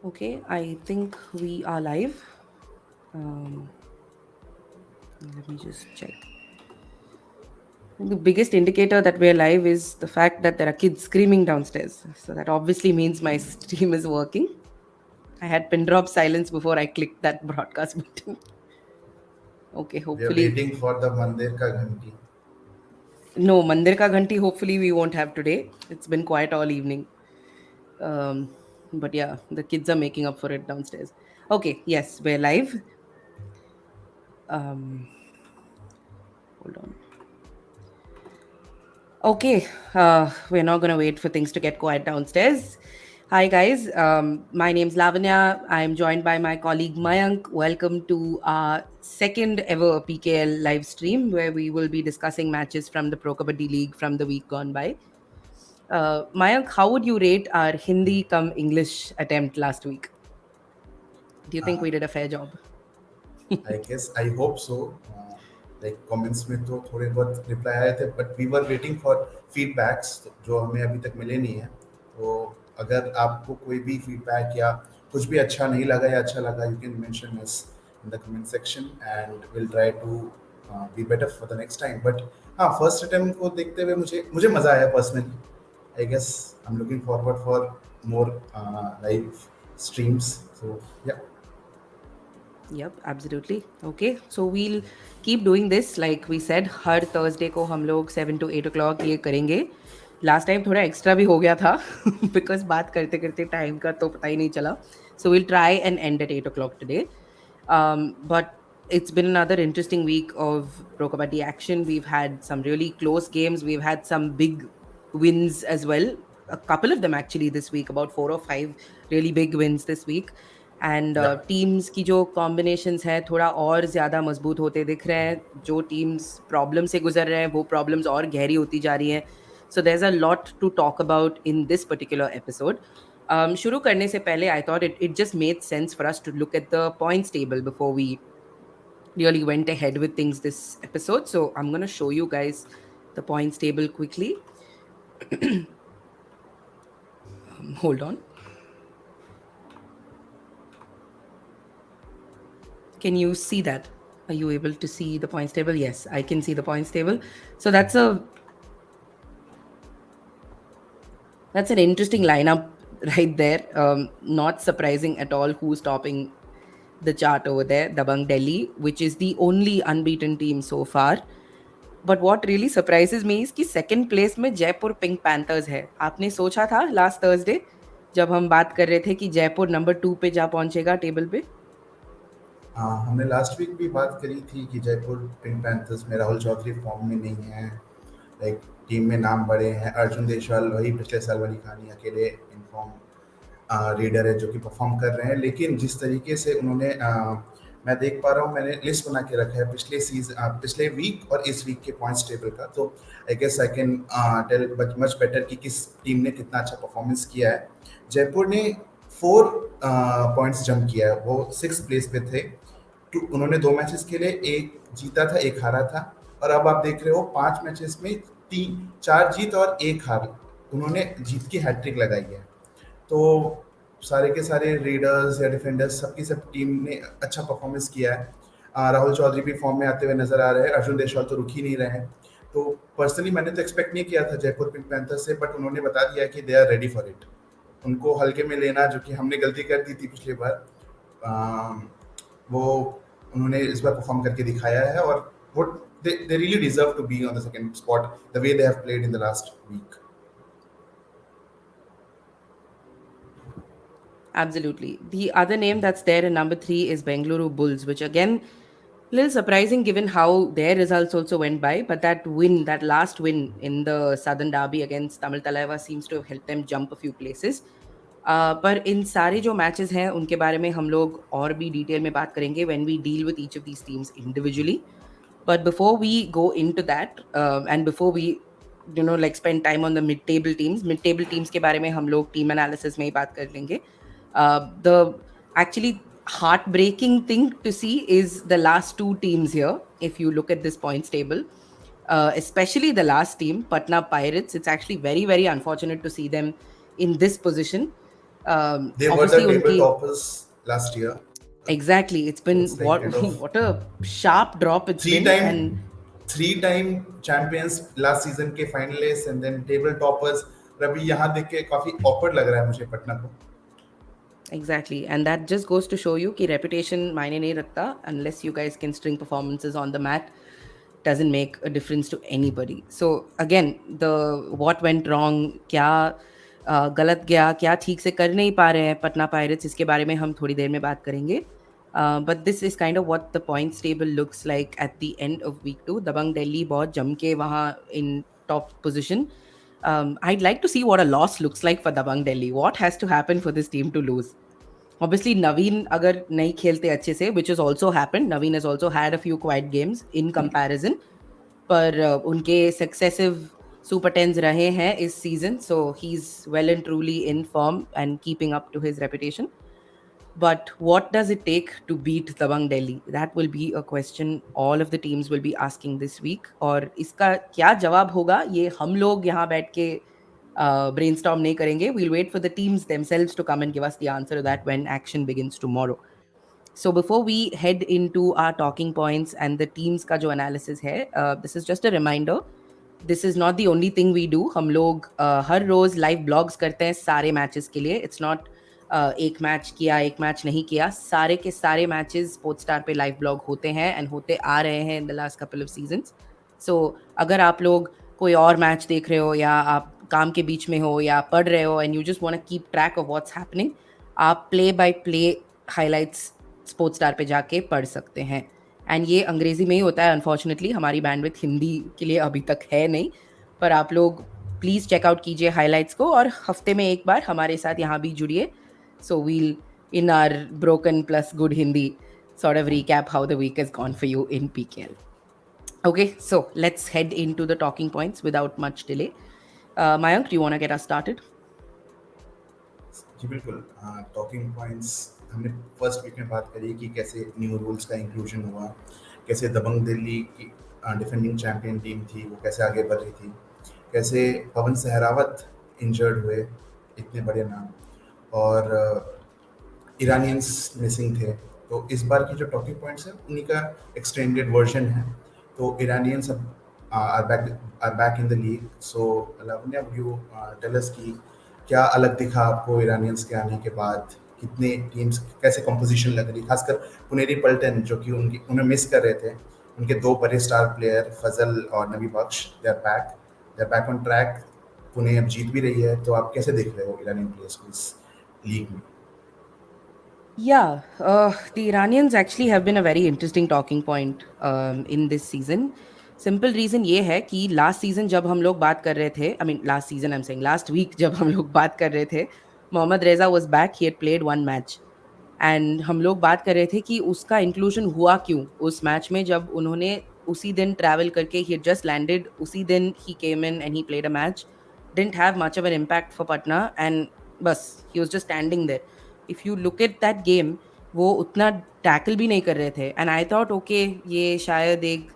Okay, I think we are live. Um, Let me just check. The biggest indicator that we're live is the fact that there are kids screaming downstairs. So that obviously means my stream is working. I had pin drop silence before I clicked that broadcast button. Okay, We are hopefully. waiting for the Mandir ka ghanti. No, Mandir ka ghanti, hopefully we won't have today. It's been quiet all evening. Um, but yeah, the kids are making up for it downstairs. Okay, yes, we're live. Um, Hold on. Okay, we're not going to wait for things to get quiet downstairs. Hi, guys. My name's Lavanya. I'm joined by my colleague Mayank. Welcome to our second ever PKL live stream where we will be discussing matches from the Pro Kabaddi League from the week gone by. Mayank, how would you rate our Hindi come English attempt last week? Do you think Uh, we did a fair job? I guess I hope so. Like comments में तो थोड़े बहुत reply आए थे but we were waiting for feedbacks जो हमें अभी तक मिले नहीं है. तो अगर आपको कोई भी फीडबैक या कुछ भी अच्छा नहीं लगा या अच्छा लगा you can mention us in the comment section and will try to be better for the next time. But हाँ, फर्स्ट अटेम्प्ट को देखते हुए मुझे मुझे मज़ा आया personally. I guess I am looking forward for more live streams. So yeah. Yep, absolutely. Okay, so we'll keep doing this. Like we said, her Thursday को हम लोग 7 to 8 o'clock ये करेंगे. Last time थोड़ा extra भी हो गया था because बात करते करते time का तो पता ही नहीं चला. So we'll try and end at 8 o'clock today. But it's been another interesting week of Pro Kabaddi action. We've had some really close games. We've had some big wins as well. A couple of them actually this week, about 4 or 5 really big wins this week. And या. Teams की जो combinations है थोड़ा और ज़्यादा मजबूत होते दिख रहे हैं. जो टीम्स प्रॉब्लम से गुजर रहे हैं वो प्रॉब्लम्स और गहरी होती जा रही हैं. So there is a lot to talk about in this particular episode. शुरू करने से पहले I thought it just made sense for us to look at the points table before we really went ahead with things this episode. So I'm going to show you guys the points table quickly. Hold on. Can you see that? Are you able to see the points table? Yes, I can see the points table. So that's an interesting lineup right there. Not surprising at all who's topping the chart over there. Dabang Delhi, which is the only unbeaten team so far. But what really surprises me is कि second place में Jaipur Pink panthers है. आपने सोचा था last Thursday जब हम बात कर रहे थे कि जयपुर नंबर 2 पे जा पहुंचेगा टेबल पे? हाँ, हमने लास्ट वीक भी बात करी थी कि जयपुर पिंक पैंथर्स में राहुल चौधरी फॉर्म में नहीं है. लाइक टीम में नाम बड़े हैं. अर्जुन देशवाल वही पिछले साल वाली कहानी, अकेले इन फॉर्म रीडर है जो कि परफॉर्म कर रहे हैं. लेकिन जिस तरीके से उन्होंने मैं देख पा रहा हूँ, मैंने लिस्ट बना के रखा है पिछले वीक और इस वीक के पॉइंट्स टेबल का. तो I guess I can tell much better कि किस टीम ने कितना अच्छा परफॉर्मेंस किया है. जयपुर ने 4 पॉइंट्स जंप किया है. वो 6 प्लेस पे थे. उन्होंने 2 मैचेस खेले, एक जीता था एक हारा था. और अब आप देख रहे हो 5 मैचेस में 4 जीत और 1 हार. उन्होंने जीत की हैट्रिक लगाई है. तो सारे के सारे रीडर्स या डिफेंडर्स सबकी सब टीम ने अच्छा परफॉर्मेंस किया है. राहुल चौधरी भी फॉर्म में आते हुए नजर आ रहे हैं. अर्जुन देशवाल तो रुक ही नहीं रहे हैं. तो पर्सनली मैंने तो एक्सपेक्ट नहीं किया था जयपुर पिंक पैंथर से, बट उन्होंने बता दिया कि they are ready for it. उनको हल्के में लेना, जो कि हमने गलती कर दी थी पिछली बार, वो उन्होंने इस बार परफॉर्म करके दिखाया है. और वो they really deserve to be on the second spot the way they have played in the last week. Absolutely. The other name that's there in number 3 is Bengaluru Bulls, which again, little surprising given how their results also went by. But that win, that last win in the Southern Derby against Tamil Talaiva seems to have helped them jump a few places. पर इन सारे जो matches हैं उनके बारे में हम लोग और भी डिटेल में बात करेंगे when we deal with each of these teams individually. But before we go into that, and before we like spend time on the mid-table teams के बारे में हम लोग team analysis में ही बात कर लेंगे. The actually heartbreaking thing to see is the last 2 teams here. If you look at this points table, especially the last team, Patna Pirates, it's actually very, very unfortunate to see them in this position. They were the Obviously table उनकी toppers last year, exactly, it's so been it's like what kind of what a sharp drop it's three been. time And three time champions last season के finalists and then table toppers. और अभी यहाँ देख के काफी awkward लग रहा है मुझे पटना को. exactly, and that just goes to show you कि reputation मायने नहीं रखता, unless you guys can string performances on the mat, doesn't make a difference to anybody. So again, the what went wrong, क्या गलत गया, क्या ठीक से कर नहीं पा रहे हैं पटना पायरेट्स, इसके बारे में हम थोड़ी देर में बात करेंगे. But this is kind of what the points table looks like at the end of week 2. Dabang Delhi बहुत जम के वहाँ in top position. I'd like to see what a loss looks like for Dabang Delhi. What has to happen for this team to lose? Obviously, Naveen अगर नहीं खेलते अच्छे से, which has also happened. Naveen has also had a few quiet games in comparison. पर उनके successive super tense रहे हैं इस season, so he is well and truly in form and keeping up to his reputation. But what does it take to beat Tabang Delhi? That will be a question all of the teams will be asking this week. और इसका क्या जवाब होगा ये हम लोग यहाँ बैठ के brainstorm नहीं करेंगे. We'll wait for the teams themselves to come and give us the answer to that when action begins tomorrow. So before we head into our talking points and the teams का जो analysis है, this is just a reminder. This is not the only thing we do. हम लोग हर रोज live blogs करते हैं सारे matches के लिए. इट्स नॉट एक मैच किया एक मैच नहीं किया, सारे के सारे मैचेस स्पोर्ट्स स्टार पे लाइव ब्लॉग होते हैं एंड होते आ रहे हैं in the last couple of seasons. So अगर आप लोग कोई और मैच देख रहे हो या आप काम के बीच में हो या पढ़ रहे हो and you just want to keep track of what's happening, आप play by play highlights Sports Star पे जाके पढ़ सकते हैं. एंड ये अंग्रेजी में ही होता है. अनफॉर्चुनेटली हमारी बैंडविड्थ हिंदी के लिए अभी तक है नहीं, पर आप लोग प्लीज़ चेकआउट कीजिए हाइलाइट्स को और हफ्ते में एक बार हमारे साथ यहाँ भी जुड़िए. So we'll in are broken plus good Hindi sort of recap how the week has gone for you in PKL. Okay, so let's head into the talking points without much delay. Mayank, do you want to get us started? जी बिल्कुल. Talking points हमने first week में बात करी कि कैसे new rules का inclusion हुआ, कैसे दबंग दिल्ली की डिफेंडिंग चैंपियन टीम थी वो कैसे आगे बढ़ रही थी, कैसे पवन सहरावत इंजर्ड हुए, इतने बड़े नाम, और ईरानियंस मिसिंग थे. तो इस बार की जो टॉकिंग पॉइंट्स हैं उन्हीं का एक्सटेंडेड वर्जन है. तो ईरानियंस अब are back in the league. So Lavanya, would you tell us कि क्या अलग दिखा आपको ईरानियंस के आने के बाद, कितने टीम्स, कैसे कंपोजिशन लग रही, खासकर पुनेरी पल्टन जो कि उन्हें मिस कर रहे थे, उनके दो बड़े स्टार प्लेयर फजल और Nabibakhsh, they are back on track. Pune अब जीत भी रही है. तो आप कैसे देख रहे हो ईरानियन प्लेयर्स को इस लीग में? Yeah, the Iranians actually have been a very interesting talking point in this season. Simple reason ये है कि लास्ट सीजन जब हम लोग बात कर रहे थे, I mean last season I am saying last week जब हम लोग बात कर रहे थे, Mohammad Reza was back, he had played one match. And हम लोग बात कर रहे थे कि उसका इंक्लूजन हुआ क्यों उस मैच में, जब उन्होंने उसी दिन ट्रैवल करके, ही जस्ट लैंडेड उसी दिन, he came in and he played a match, didn't have much of an impact for Patna and बस he was just standing there. If you look at that game, वो उतना टैकल भी नहीं कर रहे थे एंड आई थॉट ओके ये शायद एक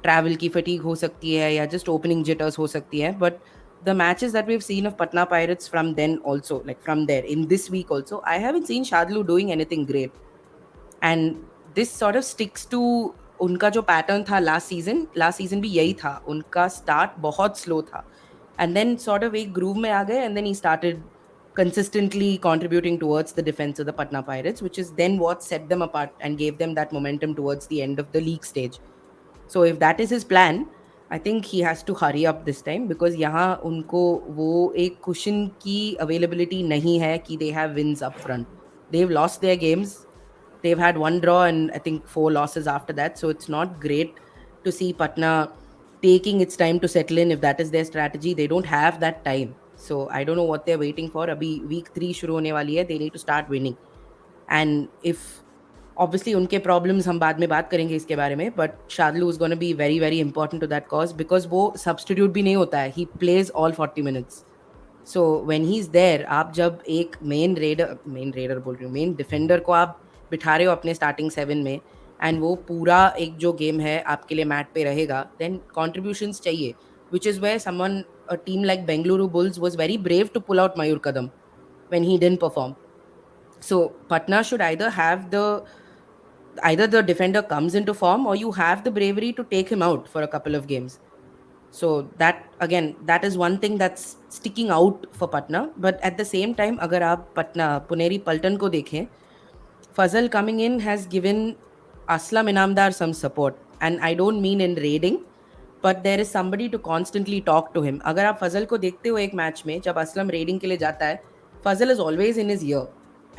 ट्रैवल की फटीग हो सकती है या जस्ट ओपनिंग जिटर्स हो सकती है. But the matches that we've seen of Patna Pirates from then also, like from there in this week also, I haven't seen Shadlu doing anything great. And this sort of sticks to उनका जो pattern था last season भी यही था. उनका start बहुत slow था and then sort of एक ग्रूव में आ गए and then he started consistently contributing towards the defense of the Patna Pirates, which is then what set them apart and gave them that momentum towards the end of the league stage. So if that is his plan, I think he has to hurry up this time because यहाँ उनको वो एक cushion की availability नहीं है कि they have wins up front. They've lost their games. They've had one draw and I think 4 losses after that. So it's not great to see Patna taking its time to settle in if that is their strategy. They don't have that time. So I don't know what they're waiting for. अभी week 3 शुरू होने वाली है. They need to start winning. And if obviously उनके problems हम बाद में बात करेंगे इसके बारे में, but Shadloui is gonna be very very important to that cause because वो सब्सटीट्यूट भी नहीं होता है. He plays all 40 minutes. So when he is there, आप जब एक मेन रेडर बोल रही हूँ, मेन डिफेंडर को आप बिठा रहे हो अपने स्टार्टिंग 7 में एंड वो पूरा एक जो गेम है आपके लिए मैट पे रहेगा, देन कॉन्ट्रीब्यूशंस चाहिए, which is where someone, a team like Bengaluru Bulls was very brave to pull out Mayur Kadam. when he didn't perform. So Patna should either the defender comes into form, or you have the bravery to take him out for a couple of games. So that again, that is one thing that's sticking out for Patna. But at the same time, agar aap Patna Puneri Paltan ko dekhein, Fazal coming in has given Aslam Inamdar some support. And I don't mean in raiding, but there is somebody to constantly talk to him. अगर आप फजल को देखते हो एक match में जब Aslam raiding के लिए जाता है, Fazel is always in his ear.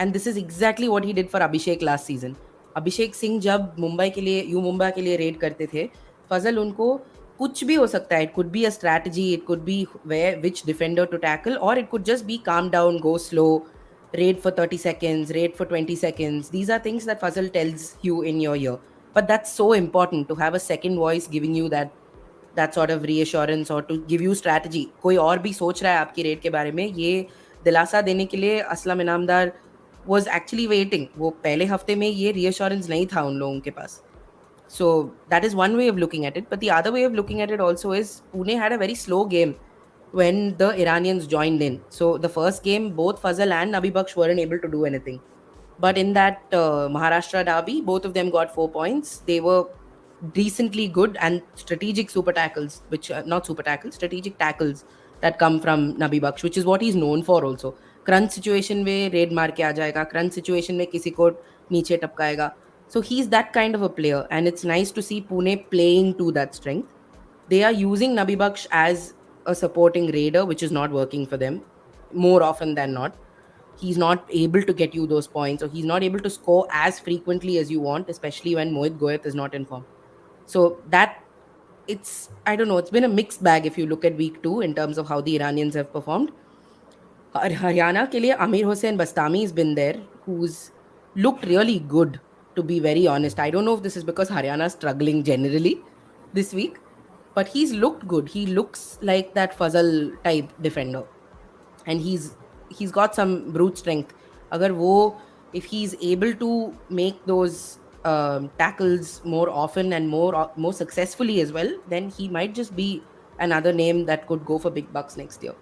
And this is exactly what he did for Abhishek last season. Abhishek Singh जब मुंबई के लिए यू मुंबई के लिए रेड करते थे, फजल उनको कुछ भी हो सकता है. It could be a strategy, it could be where which defender to tackle, और it could just be calm down, go slow, raid for 30 seconds, raid for 20 seconds. These are things that Fazal tells you in your ear. But that's so important to have a second voice giving you that sort of reassurance or to give you strategy. कोई और भी सोच रहा है आपकी rate के बारे में, ये दिलासा देने के लिए Aslam Inamdar was actually waiting. वो पहले हफ्ते में ये reassurance नहीं था उन लोगों के पास. So that is one way of looking at it. But the other way of looking at it also is Pune had a very slow game when the Iranians joined in. So the first game, both Fazal and Nabi Baksh weren't able to do anything. But in that Maharashtra derby, both of them got 4 points. They were decently good, and strategic super tackles, which not super tackles, strategic tackles that come from Nabi Baksh, which is what he's known for also. Crunch situation में raid मार के आ जाएगा, crunch situation में किसी को नीचे टपकाएगा. So he's that kind of a player, and it's nice to see Pune playing to that strength. They are using Nabi Baksh as a supporting raider, which is not working for them more often than not. He's not able to get you those points, or he's not able to score as frequently as you want, especially when Mohit Goyat is not in form. So that it's I don't know, it's been a mixed bag if you look at week 2 in terms of how the Iranians have performed. Haryana ke liye Amir Hossain Bastami has been there, who's looked really good, to be very honest. I don't know if this is because Haryana is struggling generally this week, but he's looked good. He looks like that Fazal type defender, and he's got some brute strength. Agar wo If he's able to make those tackles more often and more successfully as well, then he might just be another name that could go for big bucks next year.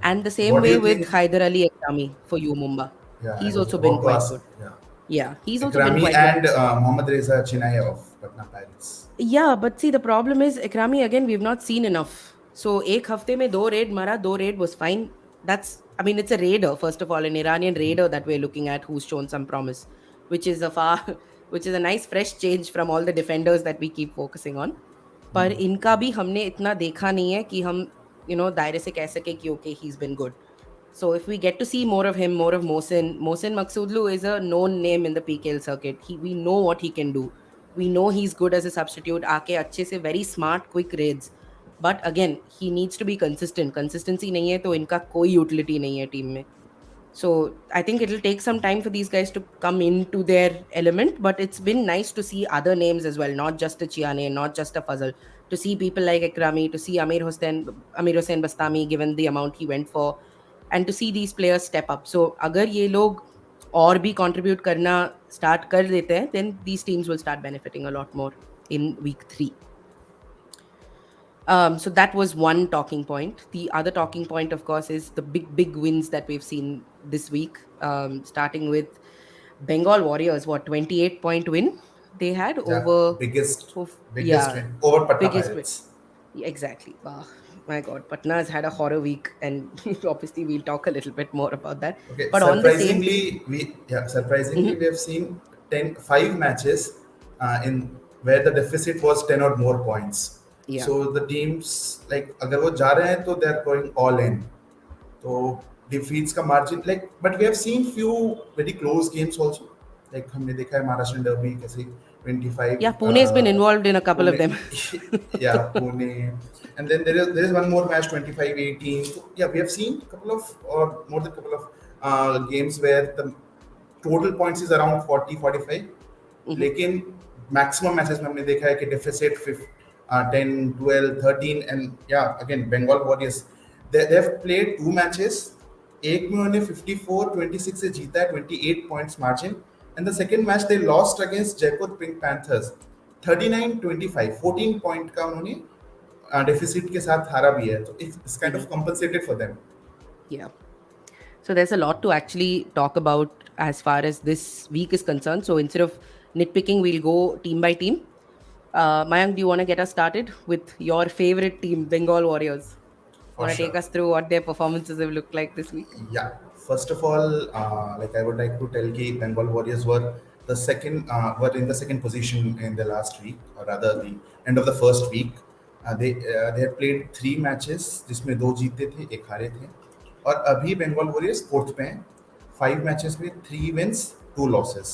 And the same What do way you with think? Haider Ali Akrami for you, Mumba. Yeah, I He's was also been about to quite ask. good. Yeah, Yeah, he's also been Ikrami quite good. and Mohammad Reza Chinaya of Patna Pirates. Yeah, but see, the problem is Ikrami again. We've not seen enough. So, एक हफ्ते में दो raid mara, दो raid was fine. I mean, it's a raider first of all, an Iranian raider that we're looking at who's shown some promise, which is which is a nice fresh change from all the defenders that we keep focusing on. पर इनका भी हमने इतना देखा नहीं है कि हम दायरे से कह सके कि okay, he's been good. So if we get to see more of him, more of Mohsin Maksudlu is a known name in the PKL circuit. We know what he can do. We know he's good as a substitute. आके अच्छे से very smart, quick raids. But again, he needs to be consistent. Consistency नहीं है तो इनका कोई utility नहीं है team में. So I think it'll take some time for these guys to come into their element, but it's been nice to see other names as well, not just a Chiane, not just a Fazal. To see people like Ikrami, to see Amir Hossain Bastami, given the amount he went for, and to see these players step up. So अगर ये लोग और भी contribute करना start कर देते हैं, then these teams will start benefiting a lot more in week 3. So that was one talking point. The other talking point, of course, is the big wins that we've seen this week. Starting with Bengal Warriors, 28-point win they had Yeah, over, biggest yeah, win over Patna biggest win. Pirates. Yeah, exactly. Wow, my God, Patna has had a horror week, and obviously we'll talk a little bit more about that. Okay, But on the same thing, surprisingly Mhm. we have seen 5 matches in where the deficit was 10 or more points. Yeah, So the teams like अगर वो जा रहे हैं तो they are going all in. So defeats का margin like but we have seen few very close games also. Like हमने देखा है महाराष्ट्र डर्बी कैसे 25 yeah, Pune's been involved in a couple of Pune, them. yeah, Pune. And then there is one more match 25-18. So, yeah, we have seen a couple of or more than a couple of games where the total points is around 40-45. Mhm. लेकिन maximum matches में हमने देखा है कि deficit 10, 12, 13 and yeah again Bengal Warriors they have played 2 matches. एक में उन्होंने 54-26 से जीता है 28 points margin. And the second match they lost against Jaipur Pink Panthers 39-25 14 point का उन्होंने डेफिसिट के साथ हारा भी है तो it's kind Mhm. of compensated for them. Yeah. So there's a lot to actually talk about as far as this week is concerned. So instead of nitpicking, we'll go team by team. Mayank, do you want to get us started with your favorite team, Bengal Warriors? for Want to sure. take us through what their performances have looked like this week? Yeah. First of all, like I would like to tell कि Bengal Warriors were in the second position in the last week, or rather the end of the first week. They had played 3 matches जिसमें 2 जीते थे, 1 हारे थे, और अभी Bengal warriors fourth पे हैं. 5 matches में 3 wins, 2 losses.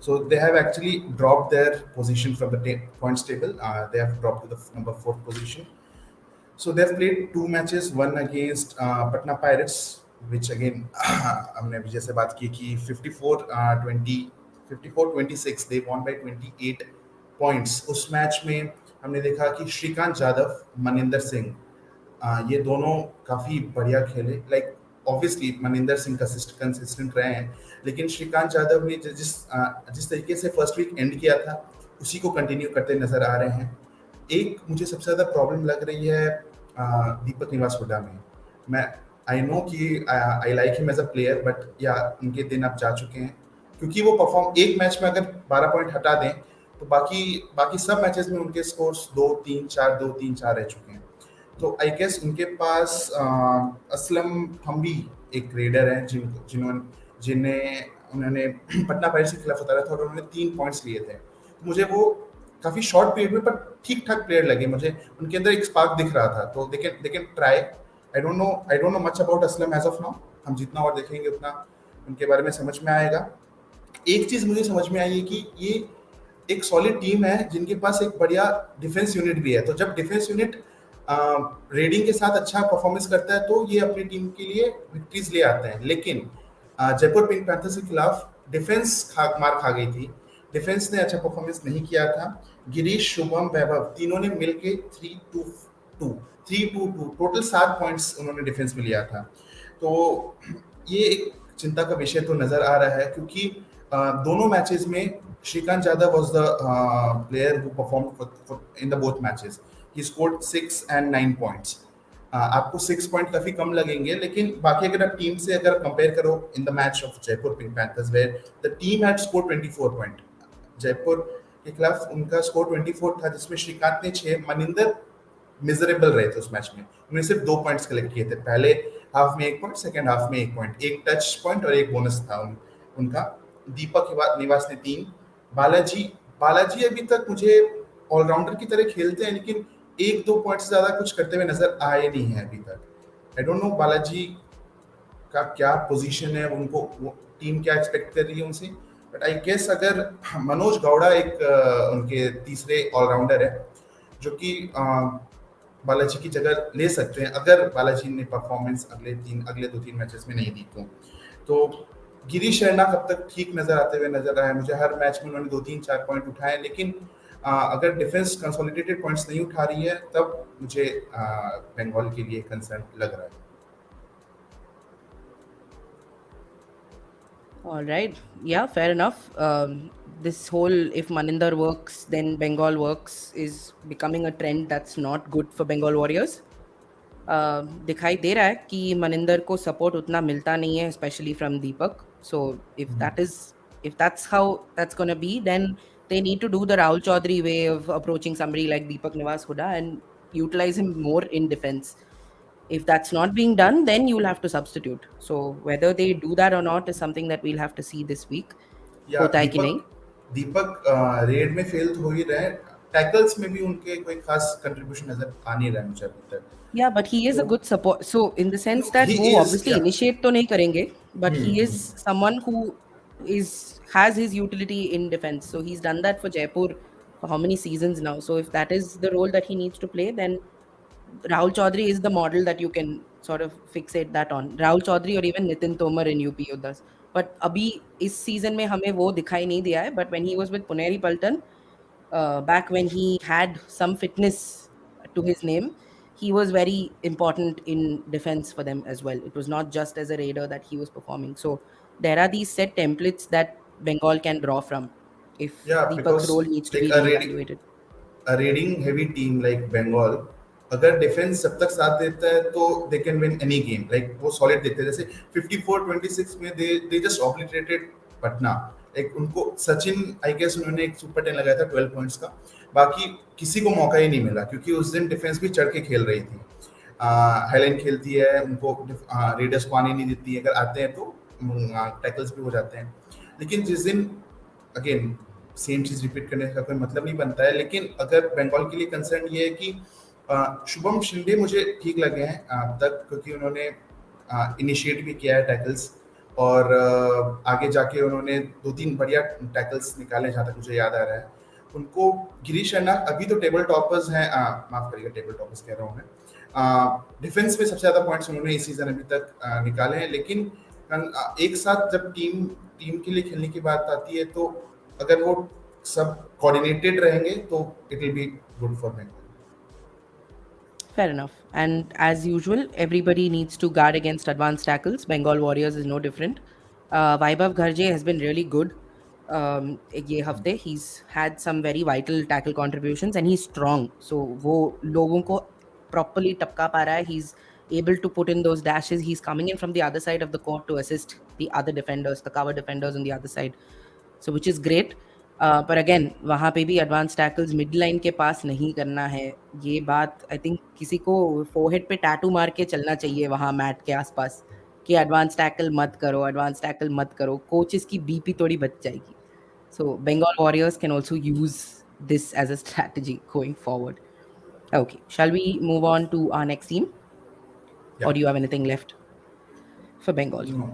So they have actually dropped their position from the points table. They have dropped to the number fourth position. So they've played 2 matches, one against Patna Pirates, which again हमने अभी जैसे बात की कि 54-26 they won by 28 points. उस match में हमने देखा कि श्रीकांत यादव, मनिंदर सिंह, ये दोनों काफी बढ़िया खेले. Like obviously Maninder Singh consistent रहे हैं, लेकिन श्रीकांत यादव ने जिस तरीके से फर्स्ट वीक एंड किया था उसी को कंटिन्यू करते नजर आ रहे हैं. एक मुझे सबसे ज़्यादा प्रॉब्लम लग रही है दीपक निवास हुड्डा में. मैं आई नो कि I like him as a player, but या उनके दिन अब जा चुके हैं, क्योंकि वो परफॉर्म एक मैच में अगर 12 पॉइंट हटा दें तो बाकी बाकी सब मैचेस में उनके स्कोर्स 2-3-4 2-3-4 रह चुके हैं. तो आई गेस उनके पास असलम थम्बी एक रेडर है जिन्हें उन्होंने पटना पायरेट्स के खिलाफ उतारा था और उन्होंने 3 पॉइंट्स लिए थे. तो मुझे वो काफी शॉर्ट पीरियड में पर ठीक ठाक प्लेयर लगे. मुझे उनके अंदर एक स्पार्क दिख रहा था, तो they can try. I don't know much about Aslam as of now. हम जितना और देखेंगे उतना उनके बारे में समझ में आएगा. एक चीज मुझे समझ में आई है कि ये एक सॉलिड टीम है जिनके पास एक बढ़िया डिफेंस यूनिट भी है. तो जब डिफेंस यूनिट रेडिंग के साथ अच्छा परफॉर्मेंस करता है तो ये अपनी टीम के लिए विक्ट्रीज ले आते हैं. लेकिन जयपुर पिंक पैंथर्स के खिलाफ मार खा गई थी. डिफेंस ने अच्छा परफॉर्मेंस नहीं किया था. गिरीश, शुभम, वैभव तीनों ने मिलके 3-2 टोटल 7 पॉइंट्स उन्होंने डिफेंस में लिया था. तो ये एक चिंता का विषय तो नजर आ रहा है, क्योंकि दोनों मैचेस में Shrikant Yadav was the player who perform in the both matches. He scored 6 and 9 points. आपको 6 पॉइंट काफी कम लगेंगे, लेकिन बाकी अगर आप टीम से अगर कंपेयर करो in the match of Jaipur Pink Panthers where the team had score 24 point. Jaipur के खिलाफ उनका स्कोर 24 था, जिसमें श्रीकांत ने 6, मनिंदर मिजरेबल रहे थे उस मैच में. उन्होंने सिर्फ 2 पॉइंट्स कलेक्ट किए थे. पहले हाफ में 1 पॉइंट, सेकेंड हाफ में 1 पॉइंट, एक टच पॉइंट और एक बोनस था उनका. दीपक निवास ने 3. बालाजी बालाजी अभी तक मुझे ऑलराउंडर की तरह खेलते हैं, लेकिन 1-2 पॉइंट से ज्यादा कुछ करते हुए नजर आए नहीं है अभी तक. आई डोंट नो बालाजी का क्या पोजीशन है, उनको टीम क्या एक्सपेक्ट कर रही है उनसे. बट आई गेस अगर मनोज गौड़ा एक उनके तीसरे ऑलराउंडर है जो कि बालाजी की जगह ले सकते हैं अगर बालाजी ने परफॉर्मेंस अगले 2-3 मैचेस में नहीं दी तो गिरीश शर्मा कब तक ठीक नजर आए. मुझे हर मैच में उन्होंने 2-3-4 पॉइंट उठाए, लेकिन अगर डिफेंस कंसोलिडेटेड पॉइंट्स नहीं उठा रही है तब मुझे बंगाल के लिए कंसर्न लग रहा है. All right. Yeah, fair enough. This whole if Maninder works, then Bengal works is becoming a trend that's not good for Bengal Warriors. दिखाई दे रहा है कि मनिंदर को सपोर्ट उतना मिलता नहीं है, specially from Deepak. So if that's how that's going to be, then they need to do the Rahul Chaudhary way of approaching somebody like Deepak Nivas Huda and utilize him more in defense. If that's not being done, then you'll have to substitute. So whether they do that or not is something that we'll have to see this week. या होता है कि नहीं. दीपक red में fail हो ही रहे. Tackles में भी उनके कोई खास कंट्रीब्यूशन नजर आ नहीं रहा है मुझे अभी तक. Yeah, but he is a good support. So in the sense No, that he वो is, obviously yeah. initiate तो नहीं करेंगे, but he is hmm. someone who has his utility in defense. So he's done that for Jaipur for how many seasons now. So if that is the role that he needs to play, then Rahul Chaudhary is the model that you can sort of fixate that on. Rahul Chaudhary or even Nitin Tomar in UP Yoddhas. But अभी इस season में हमें वो दिखाई नहीं दिया है. But when he was with Puneri Paltan, back when he had some fitness to his name, he was very important in defense for them as well. It was not just as a raider that he was performing. So there are these set templates that Bengal can draw from if Yeah, Deepak's role because needs to like be reevaluated. a raiding heavy team like Bengal, अगर defence जब तक साथ देता है तो they can win any game, like वो solid देते हैं। जैसे 54-26 में they just obliterated Patna. Like उनको सचिन, आई गेस उन्होंने एक सुपर 10 लगाया था 12 पॉइंट्स का, बाकी किसी को मौका ही नहीं मिला क्योंकि उस दिन डिफेंस भी चढ़ के खेल रही थी। हाईलाइन खेलती है, उनको रेडर्स को आने नहीं देती है, अगर आते हैं तो टैकल्स भी हो जाते हैं। लेकिन जिस दिन, अगेन सेम चीज रिपीट करने का कोई मतलब नहीं बनता है, लेकिन अगर बंगाल के लिए कंसर्न ये है कि शुभम शिंदे मुझे ठीक लगे हैं अब तक, क्योंकि उन्होंने इनिशिएट भी किया है टैकल्स, और आगे जाके उन्होंने 2-3 बढ़िया टैकल्स निकाले जहाँ तक मुझे याद आ रहा है उनको। गिरीश शर्मा अभी तो टेबल टॉपर्स हैं, माफ करिएगा टेबल टॉपर्स कह रहा हूँ मैं, डिफेंस में सबसे ज्यादा पॉइंट्स उन्होंने इस सीजन अभी तक निकाले हैं। लेकिन एक साथ जब टीम टीम के लिए खेलने की बात आती है तो अगर वो सब कोऑर्डिनेटेड रहेंगे तो it will be good for Bengal. Fair enough. And as usual, everybody needs to guard against advanced tackles. Bengal Warriors is no different. Vaibhav Gharje has been really good. ये हफ्ते he's had some very vital tackle contributions and he's strong. So वो लोगों को properly टपका पा रहा है. He's able to put in those dashes. He's coming in from the other side of the court to assist the other defenders, the cover defenders on the other side. So which is great. पर again वहाँ पे भी advance tackles mid line के पास नहीं करना है। ये बात आई थिंक किसी को फोरहेड पे टैटू मार के चलना चाहिए वहाँ मैट के आसपास कि एडवांस टैकल मत करो, एडवांस टैकल मत करो। कोचेस की बीपी थोड़ी बच जाएगी। So Bengal warriors can also use this as a strategy going forward. Okay, shall we move on to our next team, or Yeah. do you have anything left for Bengal? No.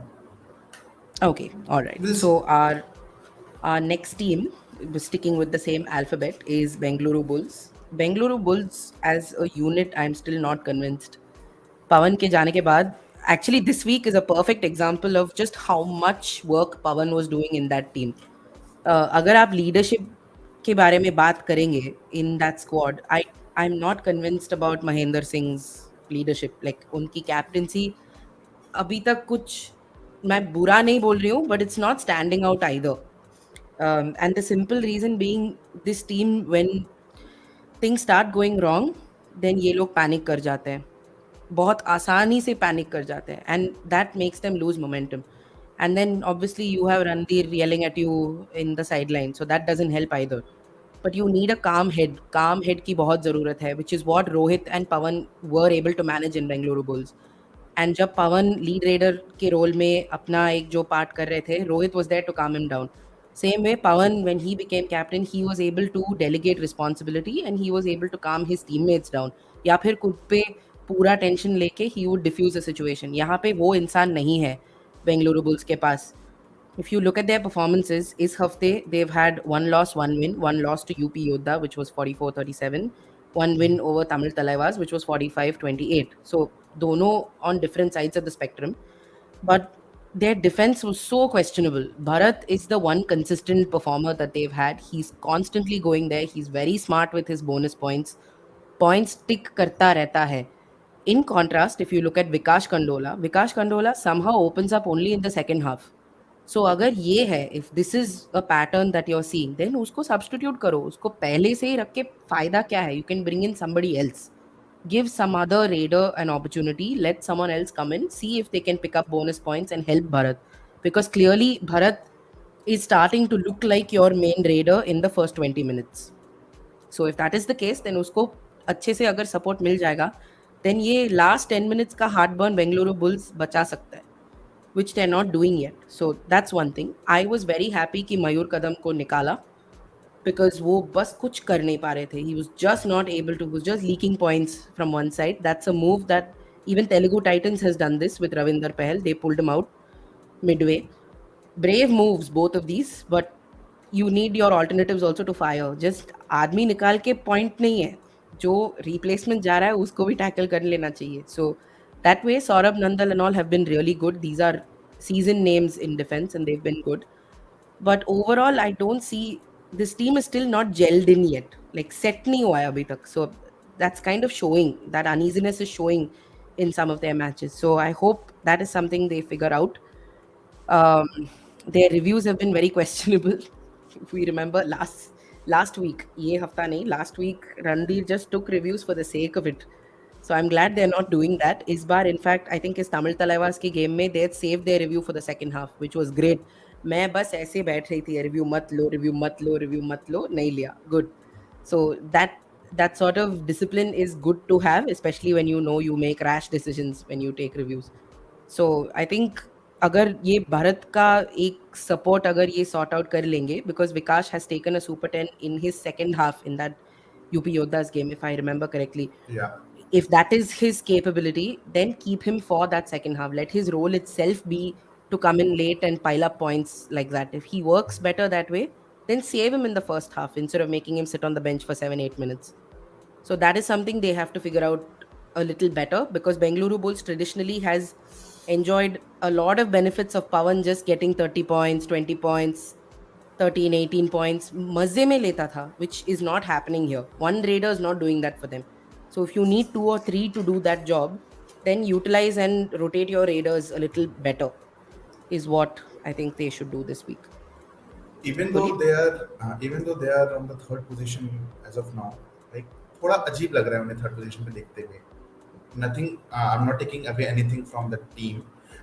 Okay, all right. This. So our next team, sticking with the same alphabet, is Bengaluru Bulls. Bengaluru Bulls as a unit, I'm still not convinced. Pawan ke jaane ke baad, actually this week is a perfect example of just how much work Pawan was doing in that team. अगर आप leadership के बारे में बात करेंगे in that squad, I'm not convinced about Mahendra Singh's leadership. Like उनकी captaincy अभी तक कुछ, मैं बुरा नहीं बोल रही हूँ, but it's not standing out either. And the simple reason being, this team, when things start going wrong, then ये लोग पैनिक कर जाते हैं, बहुत आसानी से पैनिक कर जाते हैं, and that makes them lose momentum. And then obviously you have Randir yelling at you in the sideline, so that doesn't help either. But you need a calm head की बहुत ज़रूरत है, which is what Rohit and Pawan were able to manage in Bengaluru Bulls. And जब Pawan lead raider के role में अपना एक जो पार्ट कर रहे थे, Rohit was there to calm him down. Same way Pawan, when he became captain, he was able to delegate responsibility and he was able to calm his teammates down, या फिर खुद पे पूरा टेंशन लेके he would diffuse the situation. यहाँ पे वो इंसान नहीं है बेंगलुरु बुल्स के पास. If you look at their performances, is hafte they've had one loss, one win, one loss to UP Yodha, which was 44-37, one win over Tamil Talaivas, which was 45-28. So dono on different sides of the spectrum, but their defense was so questionable. Bharat is the one consistent performer that they've had. He's constantly going there. He's very smart with his bonus points. Points tick karta rehta hai. In contrast, if you look at Vikash Kandola somehow opens up only in the second half. सो अगर ये है, if this is a pattern that you are seeing, then उसको substitute करो. उसको पहले से ही रख के फायदा क्या है? You can bring in somebody else, give some other raider an opportunity, let someone else come in, see if they can pick up bonus points and help Bharat, because clearly Bharat is starting to look like your main raider in the first 20 minutes. So if that is the case, then उसको अच्छे से अगर support मिल जाएगा, then ये last 10 minutes का heart burn Bengaluru bulls बचा सकता है, which they're not doing yet. So that's one thing. I was very happy कि मयूर कदम को निकाला, because वो बस कुछ कर नहीं पा रहे थे. He was just not able to, was just leaking points from one side. That's a move that even Telugu Titans has done this with Ravinder Pahal. They pulled him out midway. Brave moves, both of these, but you need your alternatives also to fire. Just आदमी निकाल के point नहीं है, जो replacement जा रहा है उसको भी tackle कर लेना चाहिए. So that way Saurabh, Nandal and all have been really good. These are seasoned names in defense and they've been good. But overall, I don't see, this team is still not gelled in yet. Like set nahi hua hai abhi tak. So that's kind of showing, that uneasiness is showing in some of their matches. So I hope that is something they figure out. Um, their reviews have been very questionable. If we remember last week, ye hafta nahi, last week Randir just took reviews for the sake of it. So I'm glad they're not doing that. Is bar, in fact, I think is Tamil Talaiwas की game में they had saved their review for the second half, which was great. मैं बस ऐसे बैठ रही थी, review मत लो, review मत लो, review मत लो, नहीं लिया. Good. So that sort of discipline is good to have, especially when you know you make rash decisions when you take reviews. So I think अगर ये भारत का एक सपोर्ट अगर ये सॉर्ट आउट कर लेंगे, because Vikas has taken a super 10 in his second half in that UP Yodhas game, if I remember correctly. Yeah. If that is his capability, then keep him for that second half. Let his role itself be to come in late and pile up points like that. If he works better that way, then save him in the first half instead of making him sit on the bench for 7 8 minutes. So that is something they have to figure out a little better, because Bengaluru Bulls traditionally has enjoyed a lot of benefits of Pawan just getting 30 points, 20 points, 13, 18 points. मजे में लेता था, which is not happening here. One Raider is not doing that for them. So if you need two or three to do that job, then utilize and rotate your Raiders a little better, is what I think they should do this week. बोलिए. even though they are on the third position as of now, like थोड़ा अजीब लग रहा है उन्हें third position पे देखते हुए. Nothing, I'm not taking away anything from the team,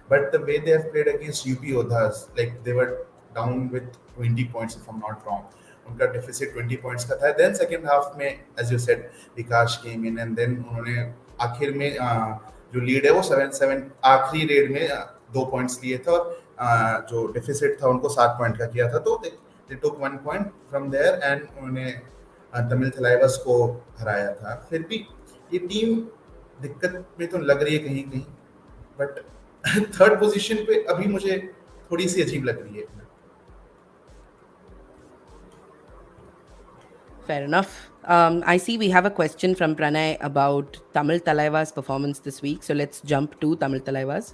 but the way they have played against UP Odhas, like they were down with 20 points if I'm not wrong. उनका deficit 20 points का था. Then second half में, as you said, Vikas came in and then उन्होंने आखिर में जो lead है वो 7-7 आखिरी रेड में 2 पॉइंट्स लिए थे, और जो डेफिसिट था उनको 7 पॉइंट का किया था. तो they took 1 point from there and उन्होंने तमिल थलाइवास को हराया था. फिर भी ये टीम दिक्कत में तो लग रही है कहीं कहीं, बट थर्ड पोजीशन पे अभी मुझे थोड़ी सी अजीब लग रही है. Fair enough. I see we have a question from Pranay about Tamil Talaiva's performance this week. So let's jump to Tamil Talaivas,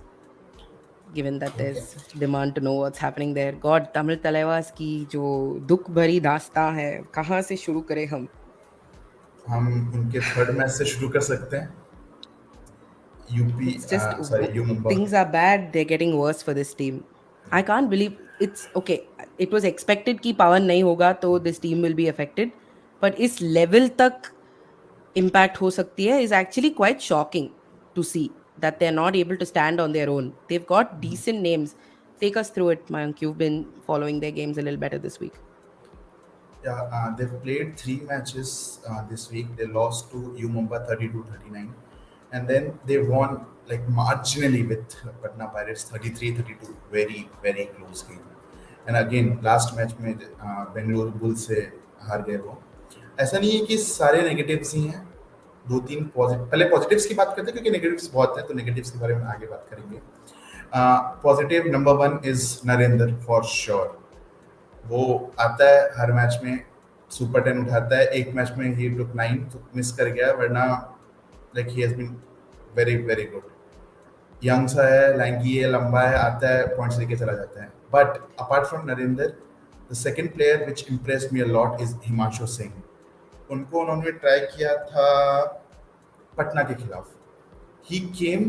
given that Okay. there's demand to know what's happening there. God, Tamil Talaivas की जो दुख भरी दास्तां है, कहाँ से शुरू करें हम? हम उनके थर्ड मैच से शुरू कर सकते हैं. UP, It's just sorry, you Mumbai. things are bad. They're getting worse for this team. I can't believe it's okay. It was expected कि Pawan नहीं होगा तो this team will be affected. But इस level तक impact हो सकती है is actually quite shocking to see that they're not able to stand on their own. They've got decent names. Take us through it, Mayank. You've been following their games a little better this week. Yeah, they've played 3 matches this week. They lost to U Mumbai 32-39, and then they won like marginally with Patna Pirates 33-32. Very very close game. And again last match में Bengaluru bulls से हार गए वो. ऐसा नहीं है कि सारे नेगेटिव्स ही हैं. 2-3 पॉजिटिव, पहले पॉजिटिव्स की बात करते हैं क्योंकि नेगेटिव्स बहुत है, तो नेगेटिव्स के बारे में आगे बात करेंगे. Positive number 1 is Narendra for sure. वो आता है हर मैच में, सुपर 10 उठाता है. एक मैच में ही टुक 9 तो मिस कर गया, वरना like he has been very very good. Young सा है, लैंकी है, लंबा है, आता है, पॉइंट्स लेके चला जाता है. But apart from Narendra, the second player which impressed me a lot is Himanshu Singh. उनको उन्होंने ट्राई किया था पटना के खिलाफ. ही केम,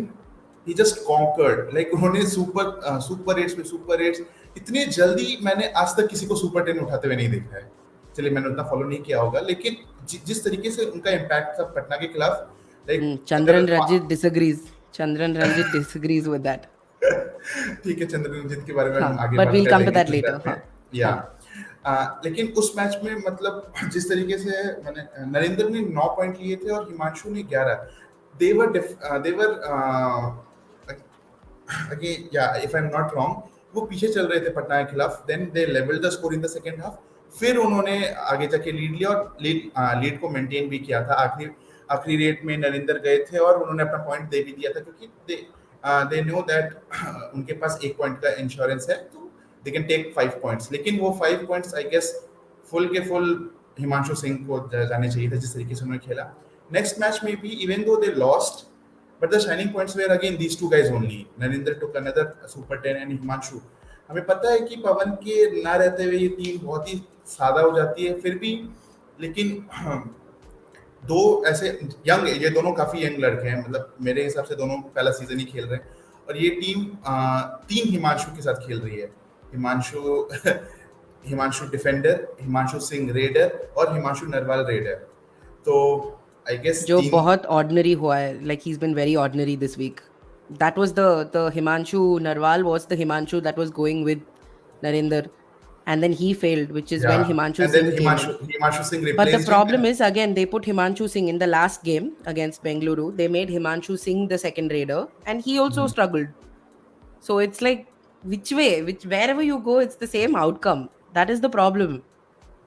ही जस्ट कॉन्कर्ड. लाइक उन्होंने सुपर एट्स में सुपर एट्स इतनी जल्दी मैंने आज तक किसी को सुपर 10 उठाते हुए नहीं देखा है. चलिए मैंने उतना फॉलो नहीं किया होगा, लेकिन जिस तरीके से उनका इम्पैक्ट था पटना के खिलाफ, like Chandran Ranjit disagrees. Chandran Ranjit disagrees with that. ठीक है, चंद्र रंजीत के बारे में हम हाँ, आगे but बात we'll कर come to लेंगे that कुछ later. बात में. हाँ, या हाँ. लेकिन उस मैच में मतलब जिस तरीके से मैंने नरेंद्र ने 9 पॉइंट लिए थे और हिमांशु ने 11. they were again, yeah, if I'm not wrong, वो पीछे चल रहे थे पटना के खिलाफ. Then they level the score in the second half. फिर उन्होंने आगे जाके लीड लिया और लीड को मेंटेन भी किया था. आखिरी रेट में नरेंद्र गए थे और उन्होंने अपना पॉइंट दे भी दिया था, क्योंकि दे नो दैट उनके पास 1 पॉइंट का इंश्योरेंस है, तो दे कैन टेक 5 पॉइंट्स. लेकिन वो 5 पॉइंट्स आई गेस फुल के फुल हिमांशु सिंह को जाने चाहिए थे जिस तरीके से उन्होंने खेला. नेक्स्ट मैच में भी even though they lost, but the shining points were again these two guys only. Narendra took another super 10 and Himanshu. हमें पता है कि पवन के ना रहते हुए ये टीम बहुत ही सादा हो जाती है. फिर भी लेकिन दो ऐसे यंग, ये दोनों काफी यंग लड़के हैं, मतलब मेरे हिसाब से दोनों पहला सीजन ही खेल रहे हैं. और ये टीम 3 हिमांशु के साथ खेल रही है. हिमांशु डिफेंडर, हिमांशु सिंह रेडर और हिमांशु नरवाल रेडर. तो आई गेस जो तीन. बहुत ऑर्डिनरी हुआ है, like he's been very ordinary this week. That was the Himanshu Narwal was the Himanshu that was going with Narendra, and then he failed, which is when Yeah, Himanshu and then Singh came in. Himanshu Singh But the replaced him. problem is, again, they put Himanshu Singh in the last game against Bengaluru. They made Himanshu Singh the second raider, and he also Mhm. struggled. So it's like, which way, which wherever you go, it's the same outcome. That is the problem.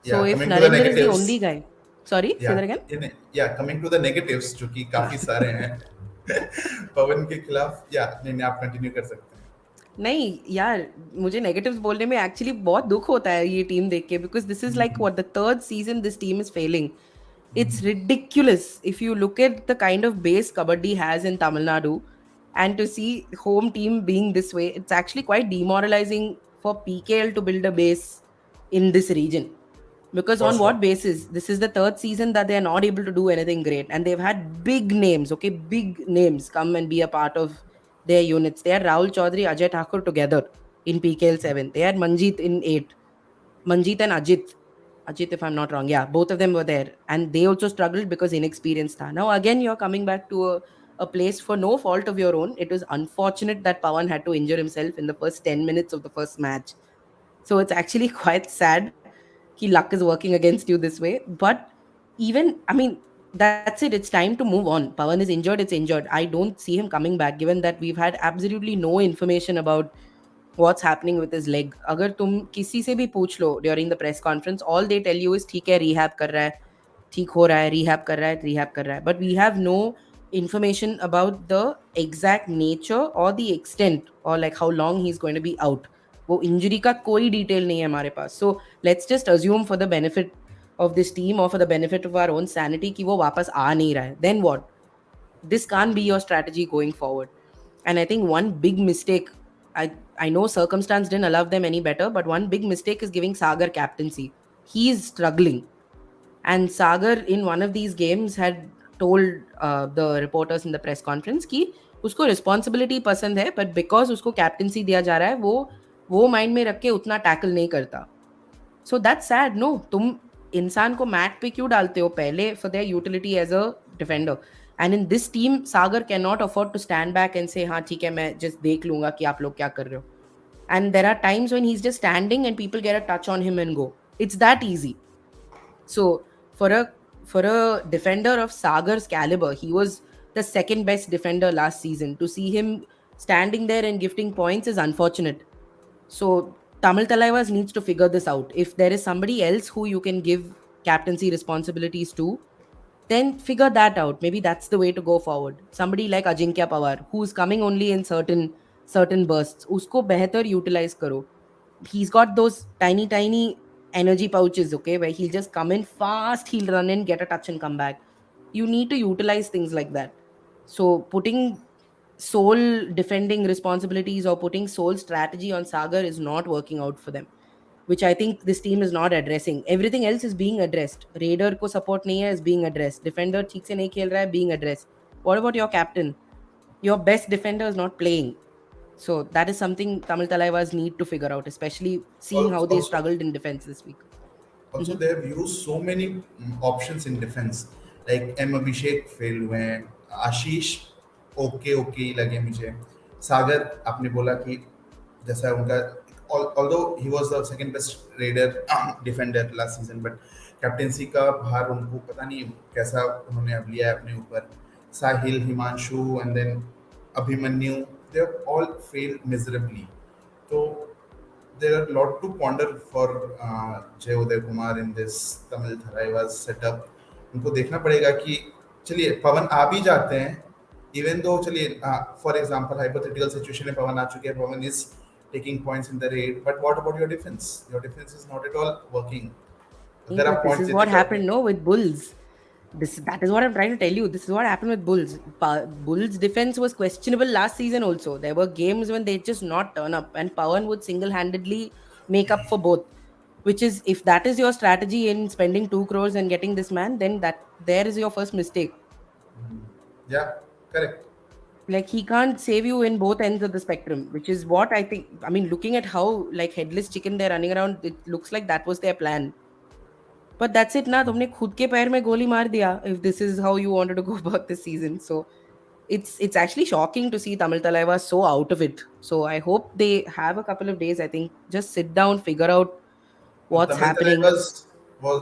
So Yeah, if coming to the Narendra is the only negatives. guy, sorry, say Yeah, that again. coming to the negatives जो कि काफी सारे हैं पवन के खिलाफ. या नहीं नहीं, आप कंटिन्यू कर सकते हैं. नहीं यार, मुझे नेगेटिव्स बोलने में एक्चुअली बहुत दुख होता है ये टीम देख के, because this is like what the third season this team is failing. It's ridiculous if you look at the kind of base kabaddi has in Tamil Nadu, and to see home team being this way, it's actually quite demoralizing for PKL to build a base in this region. Because For on sure. what basis? This is the third season that they are not able to do anything great, and they've had big names, okay, big names come and be a part of their units. They had Rahul Chaudhary, Ajay Thakur together in PKL 7. They had Manjeet in 8. Manjeet and Ajit, if I'm not wrong. Yeah, both of them were there. And they also struggled because inexperienced tha. Now, again, you're coming back to a place for no fault of your own. It was unfortunate that Pawan had to injure himself in the first 10 minutes of the first match. So it's actually quite sad ki luck is working against you this way. But even, I mean, that's it. It's time to move on. Pawan is injured, it's injured. I don't see him coming back, given that we've had absolutely no information about what's happening with his leg. अगर तुम किसी से भी पूछ लो during the press conference, all they tell you is ठीक है, rehab कर रहा है, ठीक हो रहा है, rehab कर रहा है, rehab कर रहा है. But we have no information about the exact nature or the extent, or like how long he's going to be out. वो इंजरी का कोई डिटेल नहीं है हमारे पास. So let's just assume for the benefit of this team or for the benefit of our own sanity कि वो वापस आ नहीं रहा है. Then what? This can't be your strategy going forward. And I think one big mistake, I know circumstance didn't allow them any better, but one big mistake is giving Sagar captaincy. He is struggling, and Sagar in one of these games had told the reporters in the press conference कि उसको responsibility पसंद है, but because उसको captaincy दिया जा रहा है, वो mind में रख के उतना tackle नहीं करता. So that's sad. No, तुम इंसान को मैट पे क्यों डालते हो पहले for their utility as a defender. And in this team, Sagar cannot afford to stand back and say हाँ ठीक है मैं just देख लूंगा कि आप लोग क्या कर रहे हो. And there are times when he's just standing and people get a touch on him and go. It's that easy. So for a defender of Sagar's caliber, he was the second best defender last season. To see him standing there and gifting points is unfortunate. So Tamil Talaivas needs to figure this out. If there is somebody else who you can give captaincy responsibilities to, then figure that out. Maybe that's the way to go forward. Somebody like Ajinkya Pawar, who's coming only in certain bursts, usko behtar utilize karo. He's got those tiny energy pouches, okay, where he'll just come in fast, he'll run in, get a touch and come back. You need to utilize things like that. So putting sole defending responsibilities or putting sole strategy on Sagar is not working out for them, which I think this team is not addressing. Everything else is being addressed. Raider ko support nahi hai is being addressed. Defender ठीक से नहीं खेल रहा है being addressed. What about your captain? Your best defender is not playing. So that is something Tamil Talaivas need to figure out, especially seeing how they Also, struggled in defense this week. also Mhm. they have used so many options in defense. Like M Abhishek fail हुए हैं, आशीष okay okay ही लगे मुझे. सागर आपने बोला कि जैसा उनका, although he was the second best raider defender last season, but captaincy का भार उनको पता नहीं कैसा उन्होंने अब लिया है अपने ऊपर. Sahil, Himanshu and then Abhimanyu, they have all failed miserably. तो there are a lot to ponder for Jay Uday Kumar in this Tamil Tharaiva's setup. उनको देखना पड़ेगा कि चलिए पवन आ भी जाते हैं, इवन दो चलिए फॉर एग्जांपल हाइपोथेटिकल सिचुएशन में पवन आ चुके हैं, Pawan is taking points in the raid, but what about your defence is not at all working. Hey, अगर आप but this पॉइंट्स is देते what जा रहे happened, no, with Bulls. That is what I'm trying to tell you. This is what happened with Bulls. Bulls defense was questionable last season also. There were games when they just not turn up, and Pawan would single-handedly make up for both. Which is, if that is your strategy in spending 2 crores and getting this man, then that there is your first mistake. या correct. Like he can't save you in both ends of the spectrum, which is what I think. I mean, looking at how like headless chicken they're running around, it looks like that was their plan. But that's it ना, तुमने खुद के पैर में गोली मार दिया if this is how you wanted to go about this season. So it's actually shocking to see Tamil Talaiva so out of it. So I hope they have a couple of days. I think just sit down, figure out और what's Tamil happening. तलाइवास was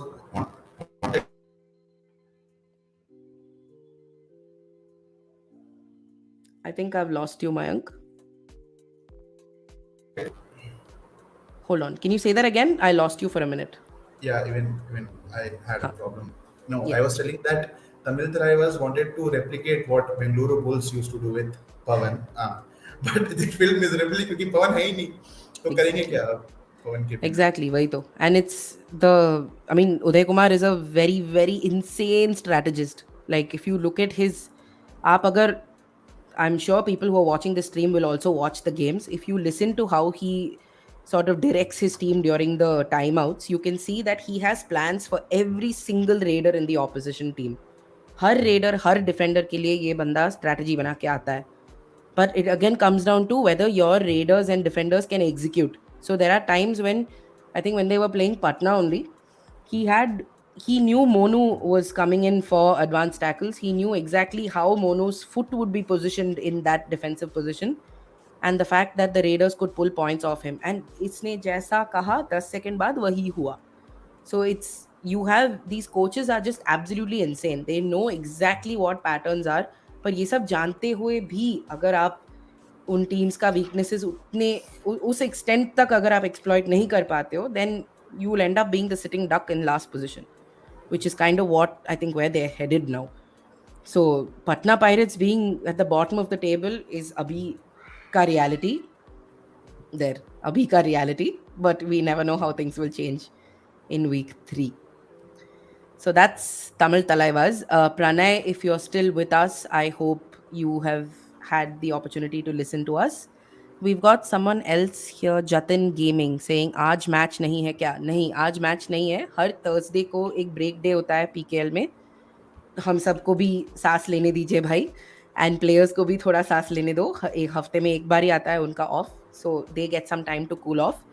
I think I've lost you, Mayank. Hold on. Can you say that again? I lost you for a minute. yeah, even I had a Huh. problem. No, Yeah. I was telling that Tamil Taraivas wanted to replicate what Bengaluru Bulls used to do with Pawan, but they failed miserably क्योंकि पवन है ही नहीं, तो करेंगे Exactly. क्या अब पवन के बिना? Exactly, वही तो. And it's the, I mean, Uday Kumar is a very, very insane strategist. Like, if you look at his, आप अगर, I'm sure people who are watching the stream will also watch the games. If you listen to how he sort of directs his team during the timeouts, you can see that he has plans for every single raider in the opposition team. Her raider her defender के लिए ये बंदा strategy बना के आता है. But it again comes down to whether your raiders and defenders can execute. So there are times when, I think when they were playing Patna only, he had he knew Monu was coming in for advanced tackles. He knew exactly how Monu's foot would be positioned in that defensive position, and the fact that the Raiders could pull points off him. And इसने जैसा कहा 10 second बाद वही हुआ. So it's, you have these coaches are just absolutely insane. They know exactly what patterns are. पर ये सब जानते हुए भी अगर आप उन टीम्स का वीकनेसेस उतने उस एक्सटेंट तक अगर आप एक्सप्लॉइट नहीं कर पाते हो, then you will end up being the sitting duck in last position, which is kind of what I think where they're headed now. So Patna Pirates being at the bottom of the table is abhi ka reality. There, abhi ka reality, but we never know how things will change in week 3. So that's Tamil Talaivas. Pranay, if you're still with us, I hope you have had the opportunity to listen to us. We've got someone else here, Jatin Gaming, saying आज match नहीं है क्या? नहीं, आज match नहीं है. हर Thursday को एक ब्रेक डे होता है पीकेएल में. हम सबको भी सांस लेने दीजिए भाई, एंड प्लेयर्स को भी थोड़ा सांस लेने दो. एक हफ्ते में एक बार ही आता है उनका off, so they get some time to cool off.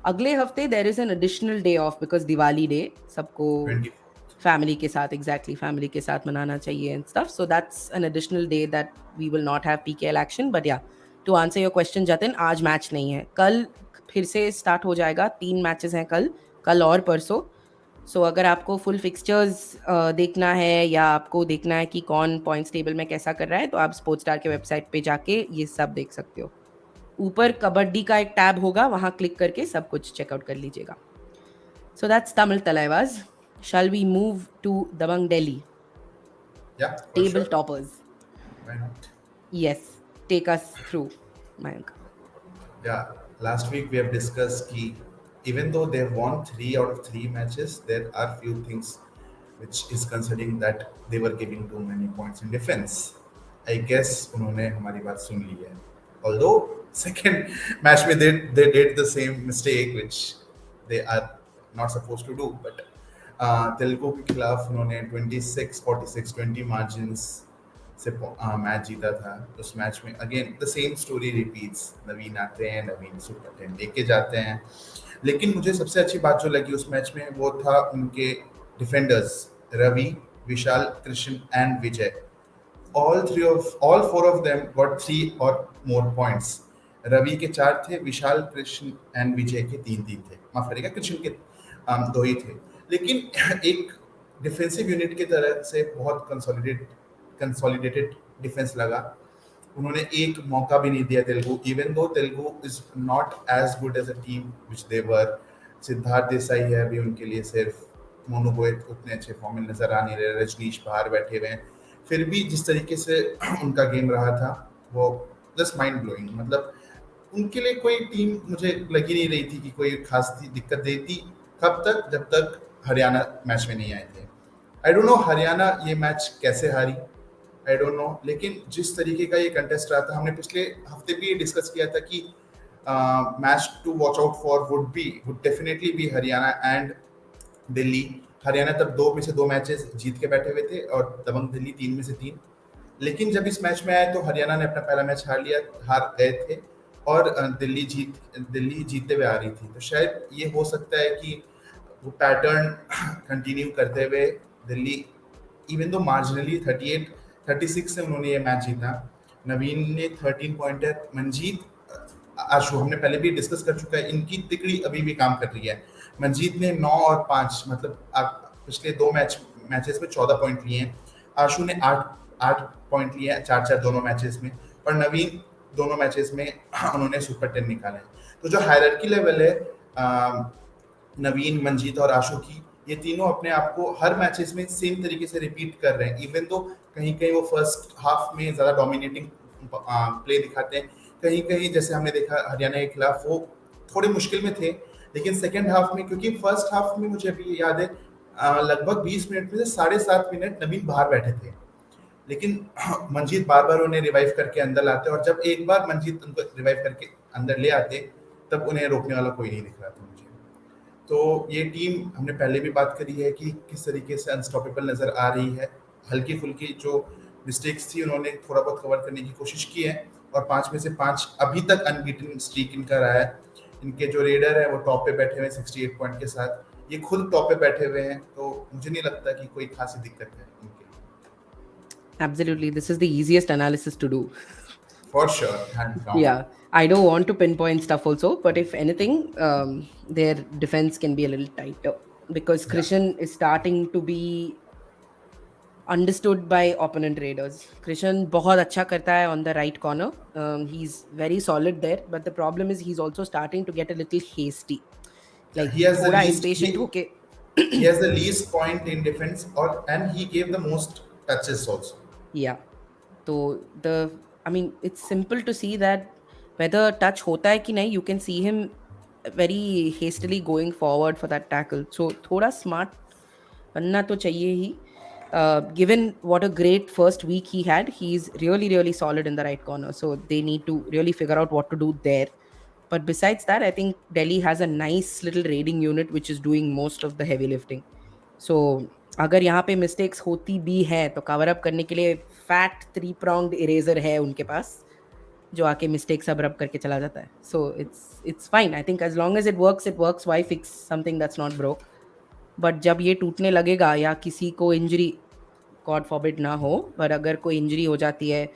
अगले हफ्ते there is an additional day off because Diwali day सबको 24th. फैमिली के साथ, एग्जैक्टली फैमिली के साथ मनाना चाहिए and stuff. So that's an additional day that we will not have PKL action. But yeah, to answer your question Jatin, आज match नहीं है. कल फिर से स्टार्ट हो जाएगा. 3 मैचेस हैं कल, कल और परसों. सो अगर आपको फुल फिक्सचर्स देखना है या आपको देखना है कि कौन पॉइंट्स टेबल में कैसा कर रहा है, तो आप स्पोर्ट्स स्टार के वेबसाइट पे जाके ये सब देख सकते हो. ऊपर कबड्डी का एक टैब होगा, वहां क्लिक करके सब कुछ चेकआउट कर लीजिएगा. So that's Tamil Thalaivas. Shall we move to Dabang Delhi? Yeah, for Table sure. toppers. Why not? Yes, take us through, Mayank. Yeah, last week we have discussed कि even though they have won 3 out of 3 matches, there are few things which is considering that they were giving too many points in defense. I guess उन्होंने हमारी बात सुन ली है. Although second match में they did the same mistake which they are not supposed to do, but Telugu के खिलाफ उन्होंने 26-46-20 margin से match जीता था. उस मैच में again the same story repeats. Naveen आते हैं, नवीन सुपर 10 लेके जाते हैं. लेकिन मुझे सबसे अच्छी बात जो लगी उस मैच में वो था उनके defenders Ravi, Vishal, Krishna and Vijay. All 4 of them got 3 or more points. Ravi के 4 थे, विशाल, कृष्ण एंड विजय के 3 थे. माफ करिएगा, कृष्ण के 2 ही थे. लेकिन एक डिफेंसिव यूनिट की तरह से बहुत कंसोलिडेटेड डिफेंस लगा. उन्होंने एक मौका भी नहीं दिया Telugu, even though Telugu is not as good as a team which they were. Siddharth Desai है अभी उनके लिए सिर्फ. मोनू गोयत उतने अच्छे फॉर्म में नजर आ नहीं रहे. रजनीश बाहर बैठे हुए हैं. फिर भी जिस तरीके से उनका गेम रहा था वो जस्ट माइंड ब्लोइंग. मतलब उनके लिए कोई टीम मुझे लगी नहीं रही थी कि कोई खास दिक्कत देती. कब तक? जब तक हरियाणा मैच में नहीं आए थे. आई डोंट नो हरियाणा ये मैच कैसे हारी, आई डोंट नो. लेकिन जिस तरीके का ये कंटेस्ट रहा था, हमने पिछले हफ्ते भी ये डिस्कस किया था कि match to watch out for would definitely be Haryana and Delhi. Haryana तब 2 में से 2 मैचेस जीत के बैठे हुए थे और दबंग दिल्ली 3 में से 3. लेकिन जब इस मैच में आए तो हरियाणा ने अपना पहला मैच हार गए थे और दिल्ली जीतते हुए आ रही थी. तो शायद ये हो सकता है कि वो पैटर्न कंटिन्यू करते हुए दिल्ली इवन दो मार्जिनली 36 से उन्होंने ये मैच जीता। नवीन ने 13 पॉइंटर, मंजीत आशु हमने पहले भी डिस्कस कर चुका है, इनकी तिकड़ी अभी भी काम कर रही है। मंजीत ने 9 और 5 मतलब पिछले दो मैचेस में 14 पॉइंट लिए हैं। आशु ने 8 पॉइंट लिए हैं, 4-4 दोनों मैचेस में। और नवीन दोनों मैचेस में उन्होंने सुपर 10 निकाले हैं। तो जो हायरार्की लेवल है नवीन, मंजीत और आशु की, ये तीनों अपने आप को हर मैचेस में सेम तरीके से रिपीट कर रहे हैं। इवन तो कहीं कहीं वो फर्स्ट हाफ में ज़्यादा डोमिनेटिंग प्ले दिखाते हैं, कहीं कहीं जैसे हमने देखा हरियाणा के खिलाफ वो थोड़े मुश्किल में थे, लेकिन सेकेंड हाफ में, क्योंकि फर्स्ट हाफ में मुझे अभी याद है लगभग 20 मिनट में से 7.5 मिनट नवीन बाहर बैठे थे, लेकिन मंजीत बार बार उन्हें रिवाइव करके अंदर लाते, और जब एक बार मंजीत उनको रिवाइव करके अंदर ले आते तब उन्हें रोकने वाला कोई नहीं दिख रहा था मुझे। तो ये टीम हमने पहले भी बात करी है कि किस तरीके से अनस्टॉपेबल नज़र आ रही है। हल्की फुल्की जो मिस्टेक्स थी उन्होंने थोड़ा बहुत कवर करने की कोशिश की है, और 5 में से 5 अभी तक अनबीटन स्ट्रीक इनका रहा है। इनके जो रेडर है वो टॉप पे बैठे हुए हैं 68 पॉइंट के साथ, ये खुद टॉप पे बैठे हुए हैं, तो मुझे नहीं लगता कि कोई खासी दिक्कत है इनके लिए। Absolutely, this is the easiest analysis to do. For sure, hand down. Yeah, I don't want to pinpoint stuff also, but if anything, their defense can be a little tighter because या Krishan is starting to be understood by opponent raiders. Krishan बहुत अच्छा करता है on the right corner. He's very solid there, but the problem is he's also starting to get a little hasty. Like he has the थोड़ा least impatient होके he has the least point in defense, or and he gave the most touches also. yeah. So I mean, it's simple to see that whether touch होता है कि नहीं, you can see him very hastily going forward for that tackle. So थोड़ा smart बनना तो चाहिए ही. Given what a great first week he had, he's really, really solid in the right corner. So they need to really figure out what to do there. But besides that, I think Delhi has a nice little raiding unit which is doing most of the heavy lifting. So अगर यहाँ पे mistakes होती भी है तो cover up करने के लिए फैट 3 pronged इरेजर है उनके पास, जो आके मिस्टेक सब रब करके चला जाता है. So it's fine. I think as long as it works. Why fix something that's not broke? But जब ये टूटने लगेगा या किसी को इंजरी, गॉड फॉरबिड ना हो, पर अगर कोई इंजरी हो जाती है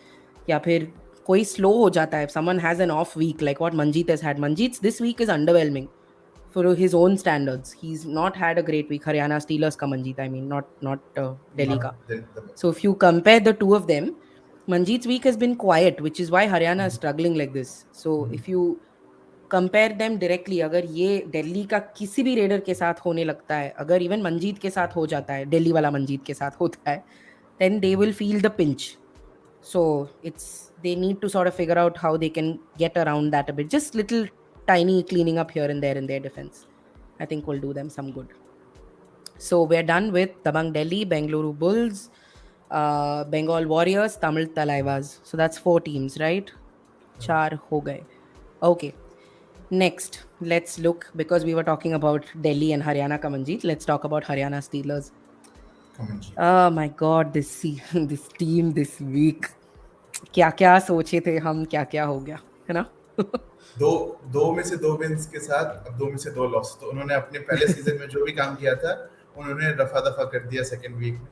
या फिर कोई स्लो हो जाता है, someone has an off week like what Manjeet has had. Manjeet this week is underwhelming for his own standards. He's not had a great week. Haryana Steelers ka Manjeet, I mean, not Delhi ka. Not the So if you compare the two of them, Manjeet's week has been quiet, which is why Haryana is struggling like this. So if you compare them directly, अगर ये दिल्ली का किसी भी raider के साथ होने लगता है, अगर इवन मंजीत के साथ हो जाता है, दिल्ली वाला मंजीत के साथ होता है, then they will feel the pinch. So they need to sort of figure out how they can get around that a bit. Just little tiny cleaning up here and there in their defense, I think will do them some good. So we're done with Dabang Delhi, Bengaluru Bulls, Bengal Warriors, Tamil Talaivas. So that's 4 teams, right? 4 ho gaye. Okay. Next, let's look, because we were talking about Delhi and Haryana ka Manjeet, let's talk about Haryana Steelers. commentary. Oh my god, this team this week. क्या क्या सोचे थे हम, क्या क्या हो गया, है ना? दो दो में से दो विंस के साथ अब 2 में से 2 लॉस, तो उन्होंने अपने पहले सीजन में जो भी काम किया था उन्होंने रफा दफा कर दिया सेकंड वीक में।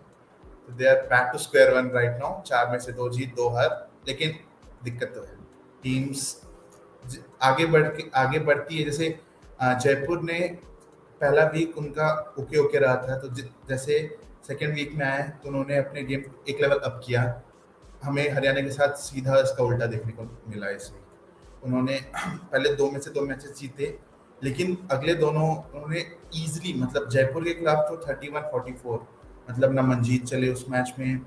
तो they are back to square one right now. 4 में से 2 जीत 2 हार, लेकिन दिक्कत तो है, टीम्स आगे बढ़ती है। जैसे जयपुर ने पहला वीक उनका ओके ओके रहा था, तो जैसे सेकंड वीक में आए तो उन्होंने अपने गेम एक लेवल अप किया। हमें हरियाणा के साथ सीधा इसका उल्टा देखने को मिला इस वीक। उन्होंने पहले 2 में से 2 मैचेस जीते, लेकिन अगले दोनों उन्होंने ईजिली, मतलब जयपुर के खिलाफ तो 31-44, मतलब ना मंजीत चले उस मैच में।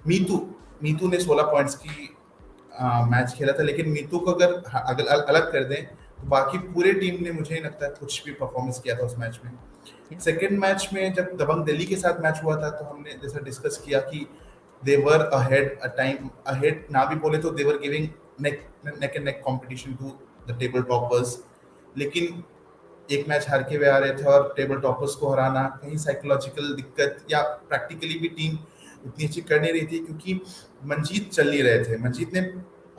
मीतू ने 16 पॉइंट्स की मैच खेला था, लेकिन मीतू को अगर अलग कर दें तो बाकी पूरे टीम ने मुझे नहीं लगता कुछ भी परफॉर्मेंस किया था उस मैच में। सेकेंड मैच में जब दबंग दिल्ली के साथ मैच हुआ था तो हमने जैसा डिस्कस किया कि they were ahead a time ahead, ना भी बोले तो they were giving neck and neck competition to the table toppers. लेकिन एक मैच हार के वे आ रहे थे, और टेबल टॉपर्स को हराना कहीं साइकोलॉजिकल दिक्कत या प्रैक्टिकली भी टीम उतनी अच्छी कर नहीं रही थी, क्योंकि मंजीत चल नहीं रहे थे। मंजीत ने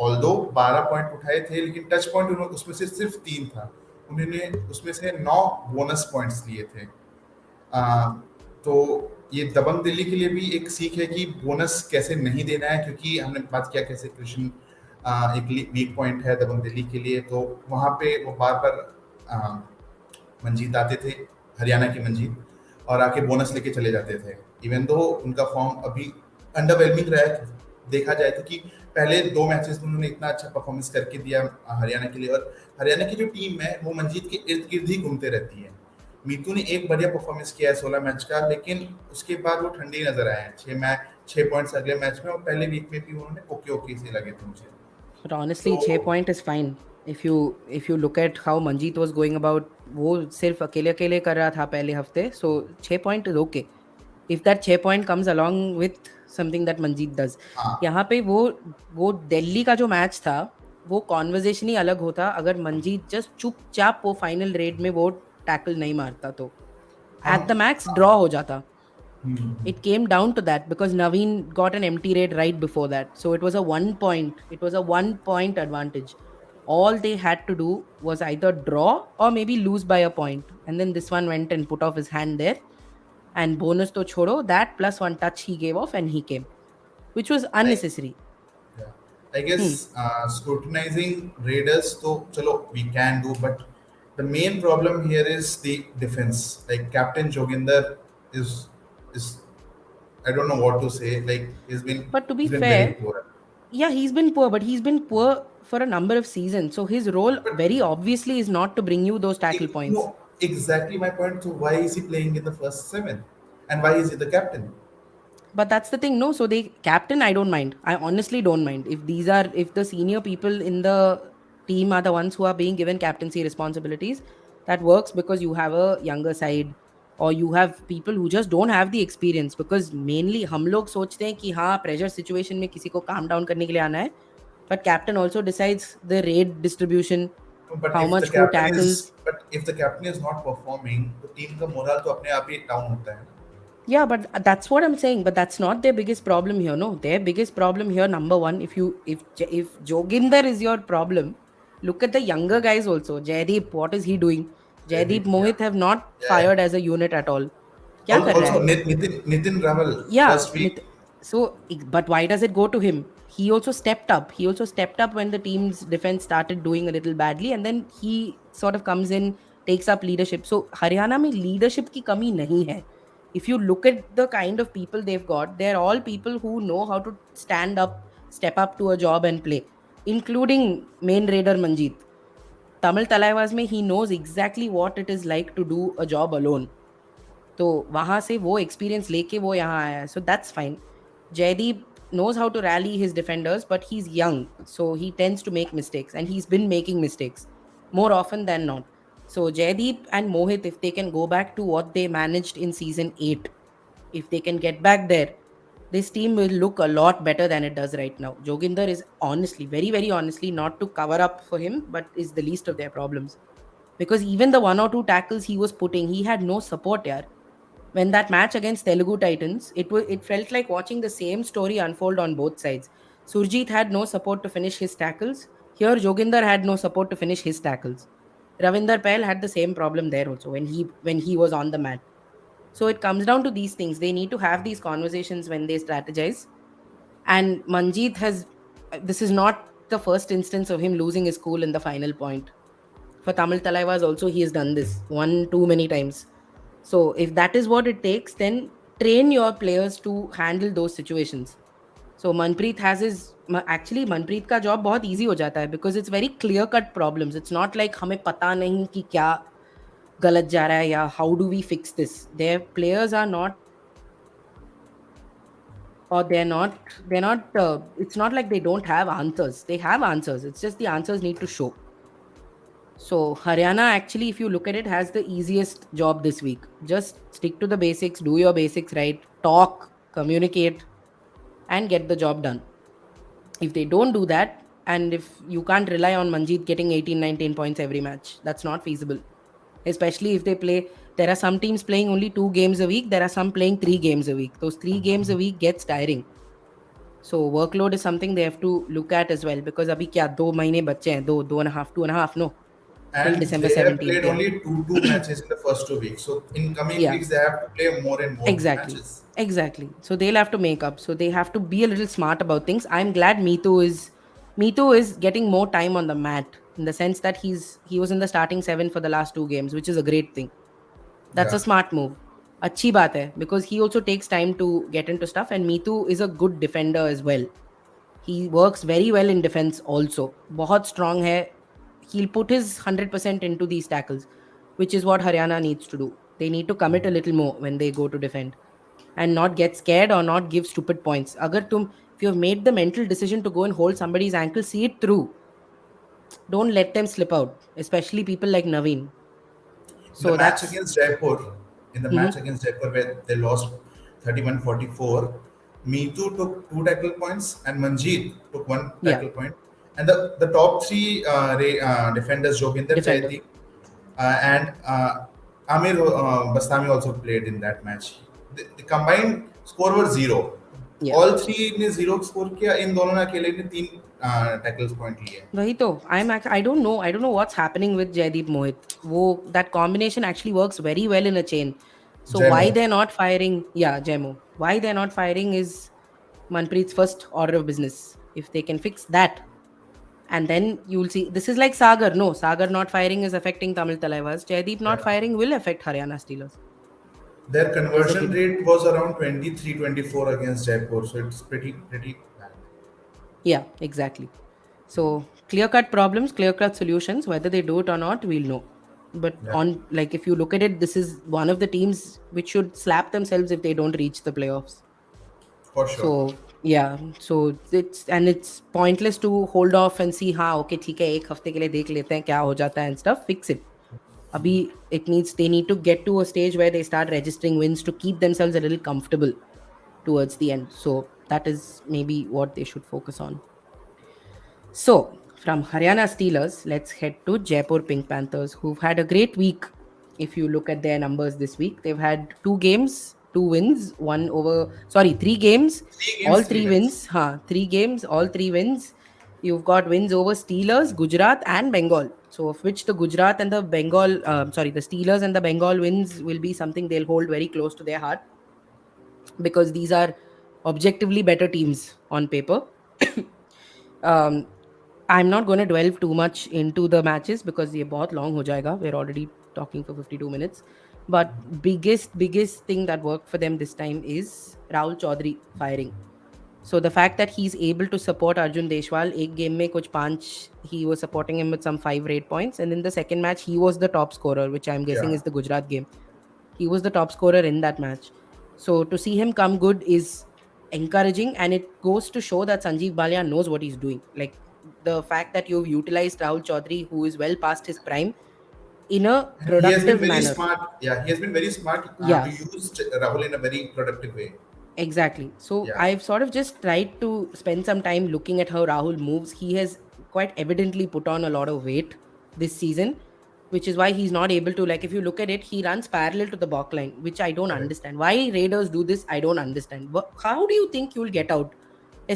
ऑल्दो 12 पॉइंट उठाए थे, लेकिन टच पॉइंट उन्होंने उसमें से सिर्फ 3 था। उन्होंने उसमें से 9 बोनस पॉइंट्स लिए थे। आ, तो ये दबंग दिल्ली के लिए भी एक सीख है कि बोनस कैसे नहीं देना है, क्योंकि हमने बात किया कैसे कृष्ण एक वीक पॉइंट है दबंग दिल्ली के लिए, तो वहाँ पे वो बार बार मंजीत आते थे, हरियाणा की मंजीत, और आके बोनस लेके चले जाते थे। इवन दो उनका फॉर्म अभी अंडरवेलमिंग रहा है देखा जाए तो, कि पहले 2 मैचेस में उन्होंने इतना अच्छा परफॉर्मेंस करके दिया हरियाणा के लिए, और हरियाणा की जो टीम है वो मंजीत के इर्द गिर्द ही घूमते रहती है। मीतू ने एक बढ़िया परफॉर्मेंस किया है 16 मैच का, लेकिन उसके बाद वो ठंडे ही नजर आए हैं। 6 पॉइंट्स अगले मैच में, और पहले वीक में भी उन्होंने ओके ओके से लगे थे मुझे। But honestly, तो 6 point is fine. If you look at how Manjeet was going about, वो सिर्फ अकेले अकेले कर रहा था पहले हफ्ते, so 6 point is okay. If that 6 point comes along with something that Manjeet does. हाँ यहाँ पे वो दिल्ली का जो मैच था, वो कॉन्वर्जेशन ही अलग होता अगर मंजीत जस्ट चुपचाप वो फाइनल रेड में वो टैकल नहीं मारता, तो हम एट द मैक्स ड्रॉ हो जाता. हम्म, It came down to that because Naveen got an empty raid right before that. So it was a 1 point advantage. All they had to do was either draw or maybe lose by a point. And then this one went and put off his hand there. And bonus to chodo, that plus one touch he gave off and he came, which was I unnecessary. Yeah. I guess Hmm. scrutinizing Raiders, तो चलो we can do, but the main problem here is the defense. Like Captain Joginder is I don't know what to say. Like But to be he's been very fair, poor. yeah, he's been poor, but he's been poor for a number of seasons. So his role But very obviously is not to bring you those tackle points. no, exactly my point. So why is he playing in the first seven, and why is he the captain? But that's the thing, no? So they captain, I don't mind. I honestly don't mind. If the senior people in the team are the ones who are being given captaincy responsibilities, that works because you have a younger side or you have people who just don't have the experience. Because mainly हम लोग सोचते हैं कि हाँ pressure situation में किसी को calm down करने के लिए आना है. But captain also decides the raid distribution, No, but how if the much who captain tackles. is but if the captain is not performing, तो टीम का मोरल तो अपने आप ही डाउन होता है ना। Yeah, but that's what I'm saying. But that's not their biggest problem here. No, their biggest problem here, number one, if Joginder is your problem, look at the younger guys also. Jaideep, what is he doing? Jaideep, Jaideep, yeah, Mohit have not yeah. fired as a unit at all. क्या कर रहा Also, है? Nitin Raval Yeah, first week. but why does it go to him? He also stepped up. He also stepped up when the team's defense started doing a little badly, and then he sort of comes in, takes up leadership. So Haryana में leadership की कमी नहीं है. If you look at the kind of people they've got, they're all people who know how to stand up, step up to a job and play, including main raider Manjeet. Tamil Talaivas में he knows exactly what it is like to do a job alone. तो वहां से वो experience लेके वो यहाँ आया है, so that's fine. Jaideep knows how to rally his defenders, but he's young, so he tends to make mistakes, and he's been making mistakes more often than not. So Jaideep and Mohit, if they can go back to what they managed in season 8, if they can get back there, this team will look a lot better than it does right now. Joginder is honestly, very very honestly, not to cover up for him, but is the least of their problems, because even the one or two tackles he was putting, he had no support. Yeah, when that match against Telugu Titans, it felt like watching the same story unfold on both sides. Surjit had no support to finish his tackles. Here, Joginder had no support to finish his tackles. Ravinder Pail had the same problem there also when he was on the mat. So it comes down to these things. They need to have these conversations when they strategize. And Manjeet has, this is not the first instance of him losing his cool in the final point. For Tamil Talaivas also, he has done this one too many times. So if that is what it takes, then train your players to handle those situations. So Manpreet has actually Manpreet का job बहुत easy हो जाता है because it's very clear cut problems. It's not like हमें पता नहीं कि क्या गलत जा रहा है या how do we fix this. Their players are not, or they're not it's not like they don't have answers. They have answers. It's just the answers need to show. So Haryana actually, if you look at it, has the easiest job this week. Just stick to the basics, do your basics right, talk, communicate, and get the job done. If they don't do that, and if you can't rely on Manjeet getting 18, 19 points every match, that's not feasible. Especially if they play, there are some teams playing only 2 games a week, there are some playing 3 games a week. Those 3 games a week gets tiring. So workload is something they have to look at as well, because अभी क्या 2 महीने बच्चे हैं, 2.5, 2.5, no. till And December they have 17th. played Yeah. only two matches in the first 2 weeks. So in coming Yeah. weeks, they have to play more and more Exactly. matches. Exactly. So they'll have to make up. So they have to be a little smart about things. I'm glad Mitu is getting more time on the mat in the sense that he was in the starting seven for the last two games, which is a great thing. That's a Yeah, smart move. अच्छी बात है because he also takes time to get into stuff and Mitu is a good defender as well. He works very well in defense also. बहुत strong है. He'll put his 100% into these tackles, which is what Haryana needs to do. They need to commit a little more when they go to defend and not get scared or not give stupid points. If you have made the mental decision to go and hold somebody's ankle, see it through. Don't let them slip out, especially people like Naveen. in the So match that's against Jaipur, in the match mhm. against Jaipur where they lost 31-44, Meetu took two tackle points and Manjeet took one Yeah, tackle point. And the top three defenders, Joginder, defender. Jaideep, and Amir Bastami also played in that match. The combined score was zero. Yeah. All three ने zero score किया इन दोनों ने अकेले ने तीन tackles point लिए. वही तो I don't know what's happening with Jaideep Mohit. वो that combination actually works very well in a chain. So why Jemo. they're not firing? Yeah, Jemo. Why they're not firing is Manpreet's first order of business. If they can fix that, and then you'll see this is like Sagar. No, Sagar not firing is affecting Tamil Talaivas. Jaideep not Yeah. firing will affect Haryana Steelers. Their Is the conversion thing. rate was around 23-24 against Jaipur, so it's pretty bad. Yeah, exactly. So clear cut problems, clear cut solutions. Whether they do it or not, we'll know. But Yeah, on like if you look at it, this is one of the teams which should slap themselves if they don't reach the playoffs. for sure. So yeah, so it's pointless to hold off and see हाँ okay ठीक है एक हफ्ते के लिए देख लेते हैं क्या हो जाता है and stuff. Fix it. Abhi they need to get to a stage where they start registering wins to keep themselves a little comfortable towards the end. So that is maybe what they should focus on. So, from Haryana Steelers, let's head to Jaipur Pink Panthers, who've had a great week. If you look at their numbers this week, they've had two games, two wins, three games, Three all games, three three wins. wins. Huh, three games, all three wins. You've got wins over Steelers, Gujarat, and Bengal. So, of which the Gujarat and the the Steelers and the Bengal wins will be something they'll hold very close to their heart because these are objectively better teams on paper. um, I'm not going to delve too much into the matches because ये बहुत long हो जाएगा. We're already talking for 52 minutes. But biggest thing that worked for them this time is Rahul Chaudhary firing. So the fact that he's able to support Arjun Deshwal, एक game में कुछ पांच, he was supporting him with some 5 or 8 points, and in the second match he was the top scorer, which I'm guessing Yeah. is the Gujarat game. He was the top scorer in that match. So to see him come good is encouraging, and it goes to show that Sanjeev Balia knows what he's doing. Like the fact that you've utilized Rahul Chaudhary, who is well past his prime, in a And he has been productive very manner. smart. Yeah, he has been very smart to Yeah, use Rahul in a very productive way. exactly. So Yeah. I've sort of just tried to spend some time looking at how Rahul moves. He has quite evidently put on a lot of weight this season, which is why he's not able to. Like, if you look at it, he runs parallel to the back line, which I don't Correct. understand. Why Raiders do this, I don't understand. How do you think you'll get out,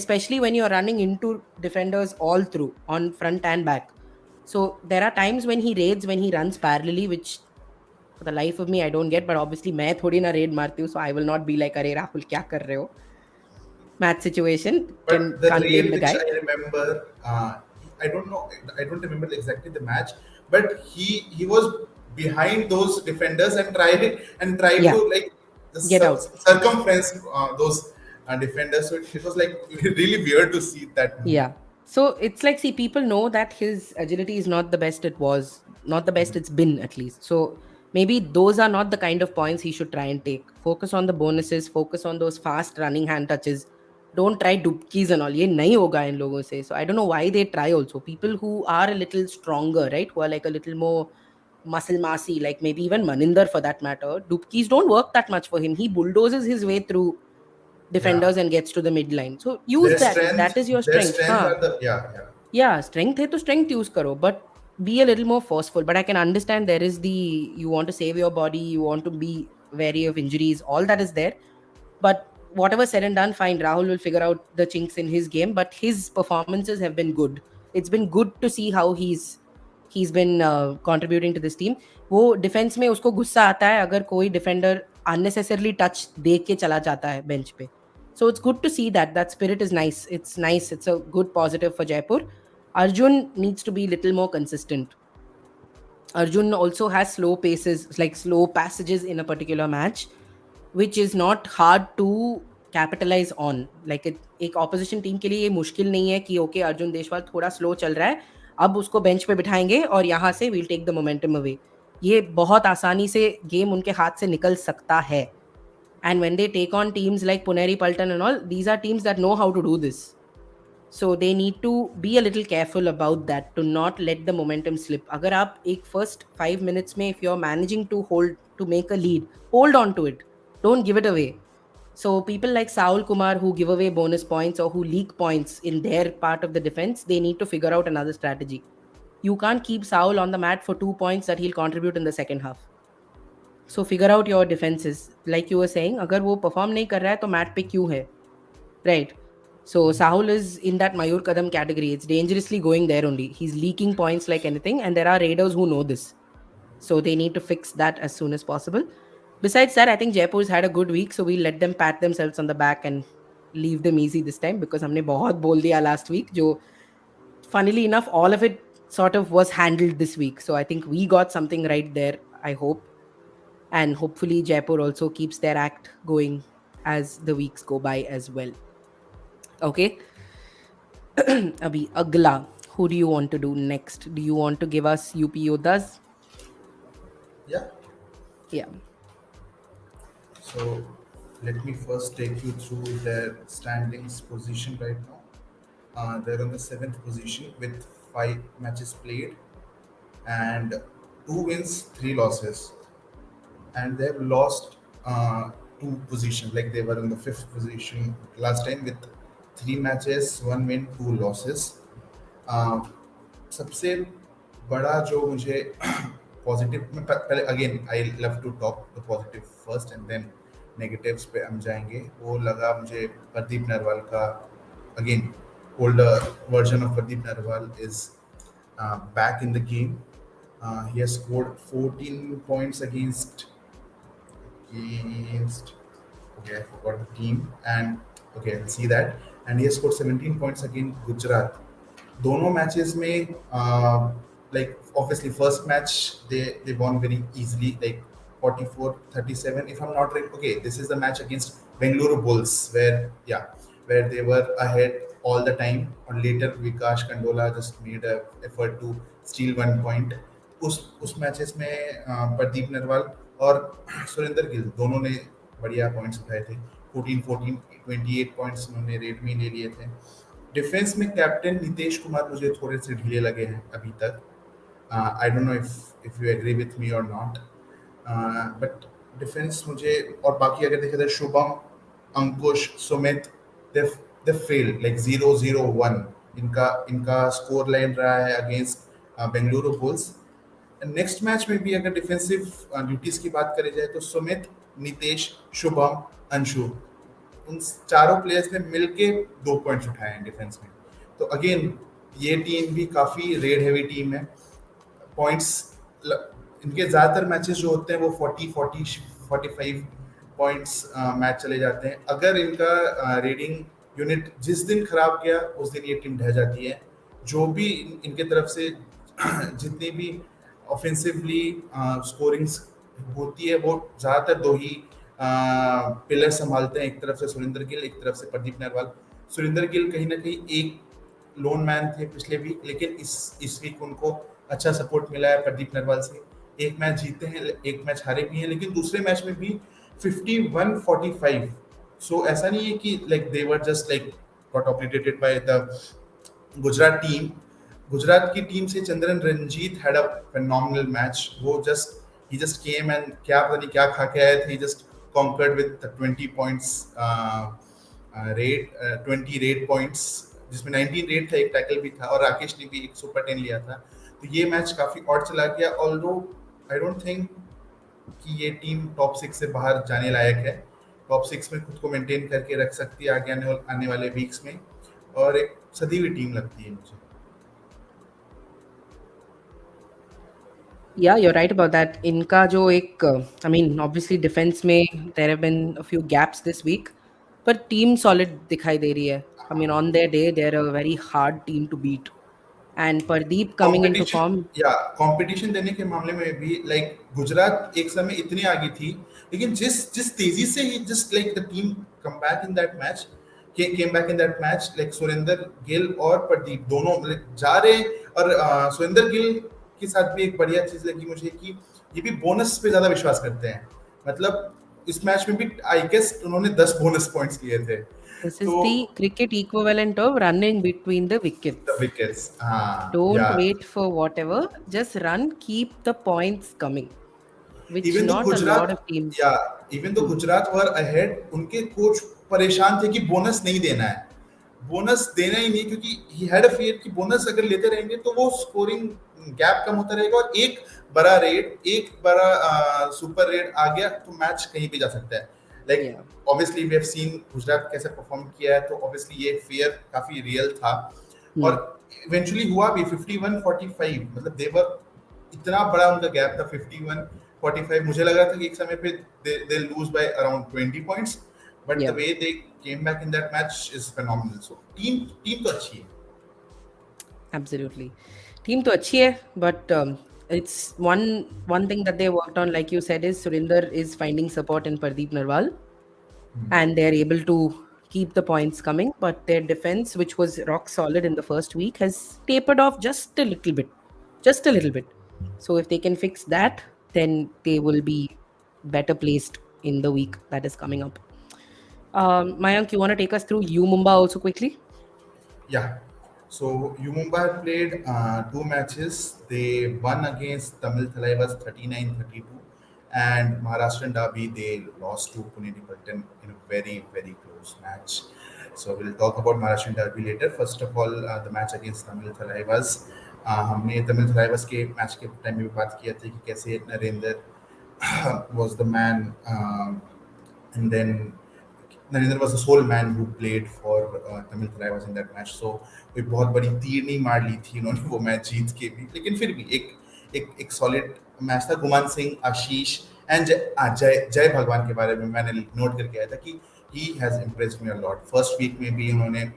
especially when you're running into defenders all through on front and back? So there are times when he raids when he runs parallelly, which for the life of me I don't get. But obviously, मैं थोड़ी ना raid मारती हूँ, so I will not be like, अरे राहुल क्या कर रहे हो? Match situation But the can't blame raid the which guy. I remember, I don't know, I don't remember exactly the match, but he was behind those defenders and tried Yeah, to like the get out. circumference those defenders. So it was like really weird to see that move. Yeah. So it's like, see, people know that his agility is not the best it was, not the best it's been at least. So maybe those are not the kind of points he should try and take. Focus on the bonuses, focus on those fast running hand touches. Don't try dubkis and all. ये नहीं होगा इन लोगों से. So I don't know why they try also. People who are a little stronger, right? Who are like a little more muscle massy, like maybe even Maninder for that matter. Dubkis don't work that much for him. He bulldozes his way through Yeah, defenders and gets to the midline. So use that if that is your their strength. strength Huh? are the yeah. Yeah, strength है तो strength use करो, but be a little more forceful. But I can understand there is the you want to save your body, you want to be wary of injuries, all that is there. But whatever said and done, fine. Rahul will figure out the chinks in his game, but his performances have been good. It's been good to see how he's he's been contributing to this team. वो defence में उसको गुस्सा आता है अगर कोई defender unnecessarily touch दे के चला जाता है बेंच पे. So it's good to see that that spirit is nice. It's nice. It's a good positive for Jaipur. Arjun needs to be little more consistent. Arjun also has slow paces, like slow passages in a particular match, which is not hard to capitalize on. Like एक opposition team के लिए ये मुश्किल नहीं है कि okay Arjun Deshwal थोड़ा slow चल रहा है, अब उसको bench पे बिठाएंगे और यहाँ से we'll take the momentum away. ये बहुत आसानी से game उनके हाथ से निकल सकता है. And when they take on teams like Puneri Paltan and all, these are teams that know how to do this. So they need to be a little careful about that, to not let the momentum slip. अगर आप एक first 5 minutes में if you're managing to hold, to make a lead, hold on to it, don't give it away. So people like Saul Kumar who give away bonus points or who leak points in their part of the defense, they need to figure out another strategy. You can't keep Saul on the mat for 2 points that he'll contribute in the second half. So figure out your defenses. Like you were saying, अगर वो perform नहीं कर रहा है तो mat पे क्यों है? Right. So Sahul is in that Mayur Kadam category. It's dangerously going there only. He's leaking points like anything, and there are raiders who know this. So they need to fix that as soon as possible. Besides that, I think Jaipur's had a good week, so we'll let them pat themselves on the back and leave them easy this time because हमने बहुत बोल दिया last week. जो funnily enough, all of it sort of was handled this week. So I think we got something right there. I hope, and hopefully Jaipur also keeps their act going as the weeks go by as well. Okay. Abhi, Agla. Who do you want to do next? Do you want to give us UP Yodhas? Yeah. Yeah. So let me first take you through their standings position right now. They're on the seventh position with 5 matches played and 2 wins, 3 losses, and they've lost 2 positions. Like they were in the fifth position last time with 3 matches, 1 win, 2 losses. Uh, सबसे बड़ा जो मुझे positive में पहले again I love to talk the positive first and then negatives पे हम जाएंगे, वो लगा मुझे प्रदीप नरवाल का. Again older version of Pradeep Narwal is back in the game. He has scored 14 points against okay, I forgot the team, and okay, I'll see that. And he has scored 17 points against Gujarat. दोनों matches में like obviously first match they won very easily, like 44-37 if I'm not right. Okay, this is the match against Bengaluru Bulls where they were ahead all the time, and later Vikash Kandola just made a effort to steal 1 point. उस matches में प्रदीप नरवाल और सुरेंद्र गिल दोनों ने बढ़िया points उठाए थे. 14-14 28 points उन्होंने rate में ले लिए थे. डिफेंस में कैप्टन नीतीश कुमार मुझे थोड़े से ढीले लगे हैं अभी तक. I don't know if you agree with me or not, but defence मुझे, और बाकी अगर देखा जाए शुभम, अंकुश, सुमित, दे फेल्ड लाइक 0-0-1 इनका स्कोर लाइन रहा है against Bengaluru bulls. Next match में भी अगर डिफेंसिव ड्यूटीज की बात करी जाए तो सुमित, नीतीश, शुभम, अंशु, उन चारों प्लेयर्स ने मिलके 2 पॉइंट्स उठाए हैं डिफेंस में. तो अगेन ये टीम भी काफी रेड हैवी टीम है. पॉइंट्स इनके ज्यादातर मैचेस जो होते हैं वो 40-45 पॉइंट्स मैच चले जाते हैं. अगर इनका रेडिंग यूनिट जिस दिन खराब गया उस दिन ये टीम ढह जाती है. जो भी इनके तरफ से जितनी भी ऑफेंसिवली स्कोरिंग्स होती है वो ज्यादातर दो ही पिलर संभालते हैं. एक तरफ से सुरेंद्र गिल, एक तरफ से प्रदीप नरवाल. सुरेंद्र गिल कहीं ना कहीं एक लोन मैन थे पिछले वीक, लेकिन इस वीक उनको अच्छा सपोर्ट मिला है प्रदीप नरवाल से. एक मैच जीते हैं, एक मैच हारे भी हैं, लेकिन दूसरे मैच में भी 51-45. सो ऐसा नहीं है कि like they were just like got obliterated by the Gujarat team. Gujarat की टीम से Chandran Ranjeet had a phenomenal match. वो he just came and क्या पता नहीं क्या खा के आए थे. He just conquered with the 20 points rate, 20 rate points, जिसमें 19 रेट था, एक टैकल भी था, और राकेश ने भी एक सुपर 10 लिया था. तो ये मैच काफी ऑड चला गया. ऑल्दो आई डोंट थिंक कि ये टीम टॉप 6 से बाहर जाने लायक है. टॉप 6 में खुद को मेंटेन करके रख सकती है आगे आने वाले वीक्स में, और एक सदी हुई टीम लगती है मुझे. Yeah, you're right about that. इनका जो एक I mean, obviously defense में there have been a few gaps this week, पर team solid दिखाई दे रही है. I mean, on their day, they're a very hard team to beat. And Pardeep coming into competition, form, या competition देने के मामले में भी लाइक गुजरात एक समय इतनी आगे थी, लेकिन जिस जिस तेजी से ही just like the team come back in that match, came back in that match, like Surender Gill और प्रदीप दोनों like, जा रहे। और सुरेंद्र गिल के साथ भी एक बढ़िया चीज लगी मुझे कि ये भी बोनस पे ज्यादा विश्वास करते हैं। मतलब इस मैच में भी आई गेस उन्होंने 10 बोनस पॉइंट्स लिए थे। this is तो the cricket equivalent of running between the the wickets. Wickets, हाँ Don't या wait for whatever, just run, keep the points coming, which even though not a lot Gujarat, of teams या even though do. Gujarat were ahead, उनके coach परेशान थे कि bonus नहीं देना है, बोनस देना ही नहीं, क्योंकि ही हैड अ फियर कि बोनस अगर लेते रहेंगे तो वो स्कोरिंग गैप कम होता रहेगा, और एक बड़ा सुपर रेड आ गया तो मैच कहीं भी जा सकता है। Like Yeah. Obviously we have seen Gujarat कैसे परफॉर्म किया है, तो ऑब्वियसली ये फियर काफी रियल था। और Hmm. इवेंचुअली हुआ भी 51-45, मतलब देवर इतना बड़ा उनका गैप था 51-45। मुझे लगा था कि एक समय पे they lose by around 20 points, but the Yeah. Way they came back in that match is phenomenal. So team team तो अच्छी है। Absolutely. Team to अच्छी है, but it's one thing that they worked on, like you said, is Surinder is finding support in Pardeep Narwal, and they're able to keep the points coming. But their defense, which was rock solid in the first week, has tapered off just a little bit, just a little bit. So if they can fix that, then they will be better placed in the week that is coming up. Mayank, you want to take us through U Mumbai also quickly? Yeah. So Mumbai played 2 matches. They won against Tamil Thalaiwas 39-32, and Maharashtrian Derby they lost to Pune Bulletin in a very very close match. So we'll talk about Maharashtrian Derby later. First of all, the match against Tamil Thalaiwas. हमने तमिल थलाइवास के match के time में भी बात किया था कि कैसे Narendra was the man, and then Narendra was the sole man who played for Tamil Thalaiwas in that match. So कोई बहुत बड़ी तीर नहीं मार ली थी उन्होंने वो मैच जीत के भी, लेकिन फिर भी एक सॉलिड मैच था। गुमान सिंह, आशीष एंड जय भगवान के बारे में मैंने नोट करके आया था कि he has impressed me a lot. First week में भी उन्होंने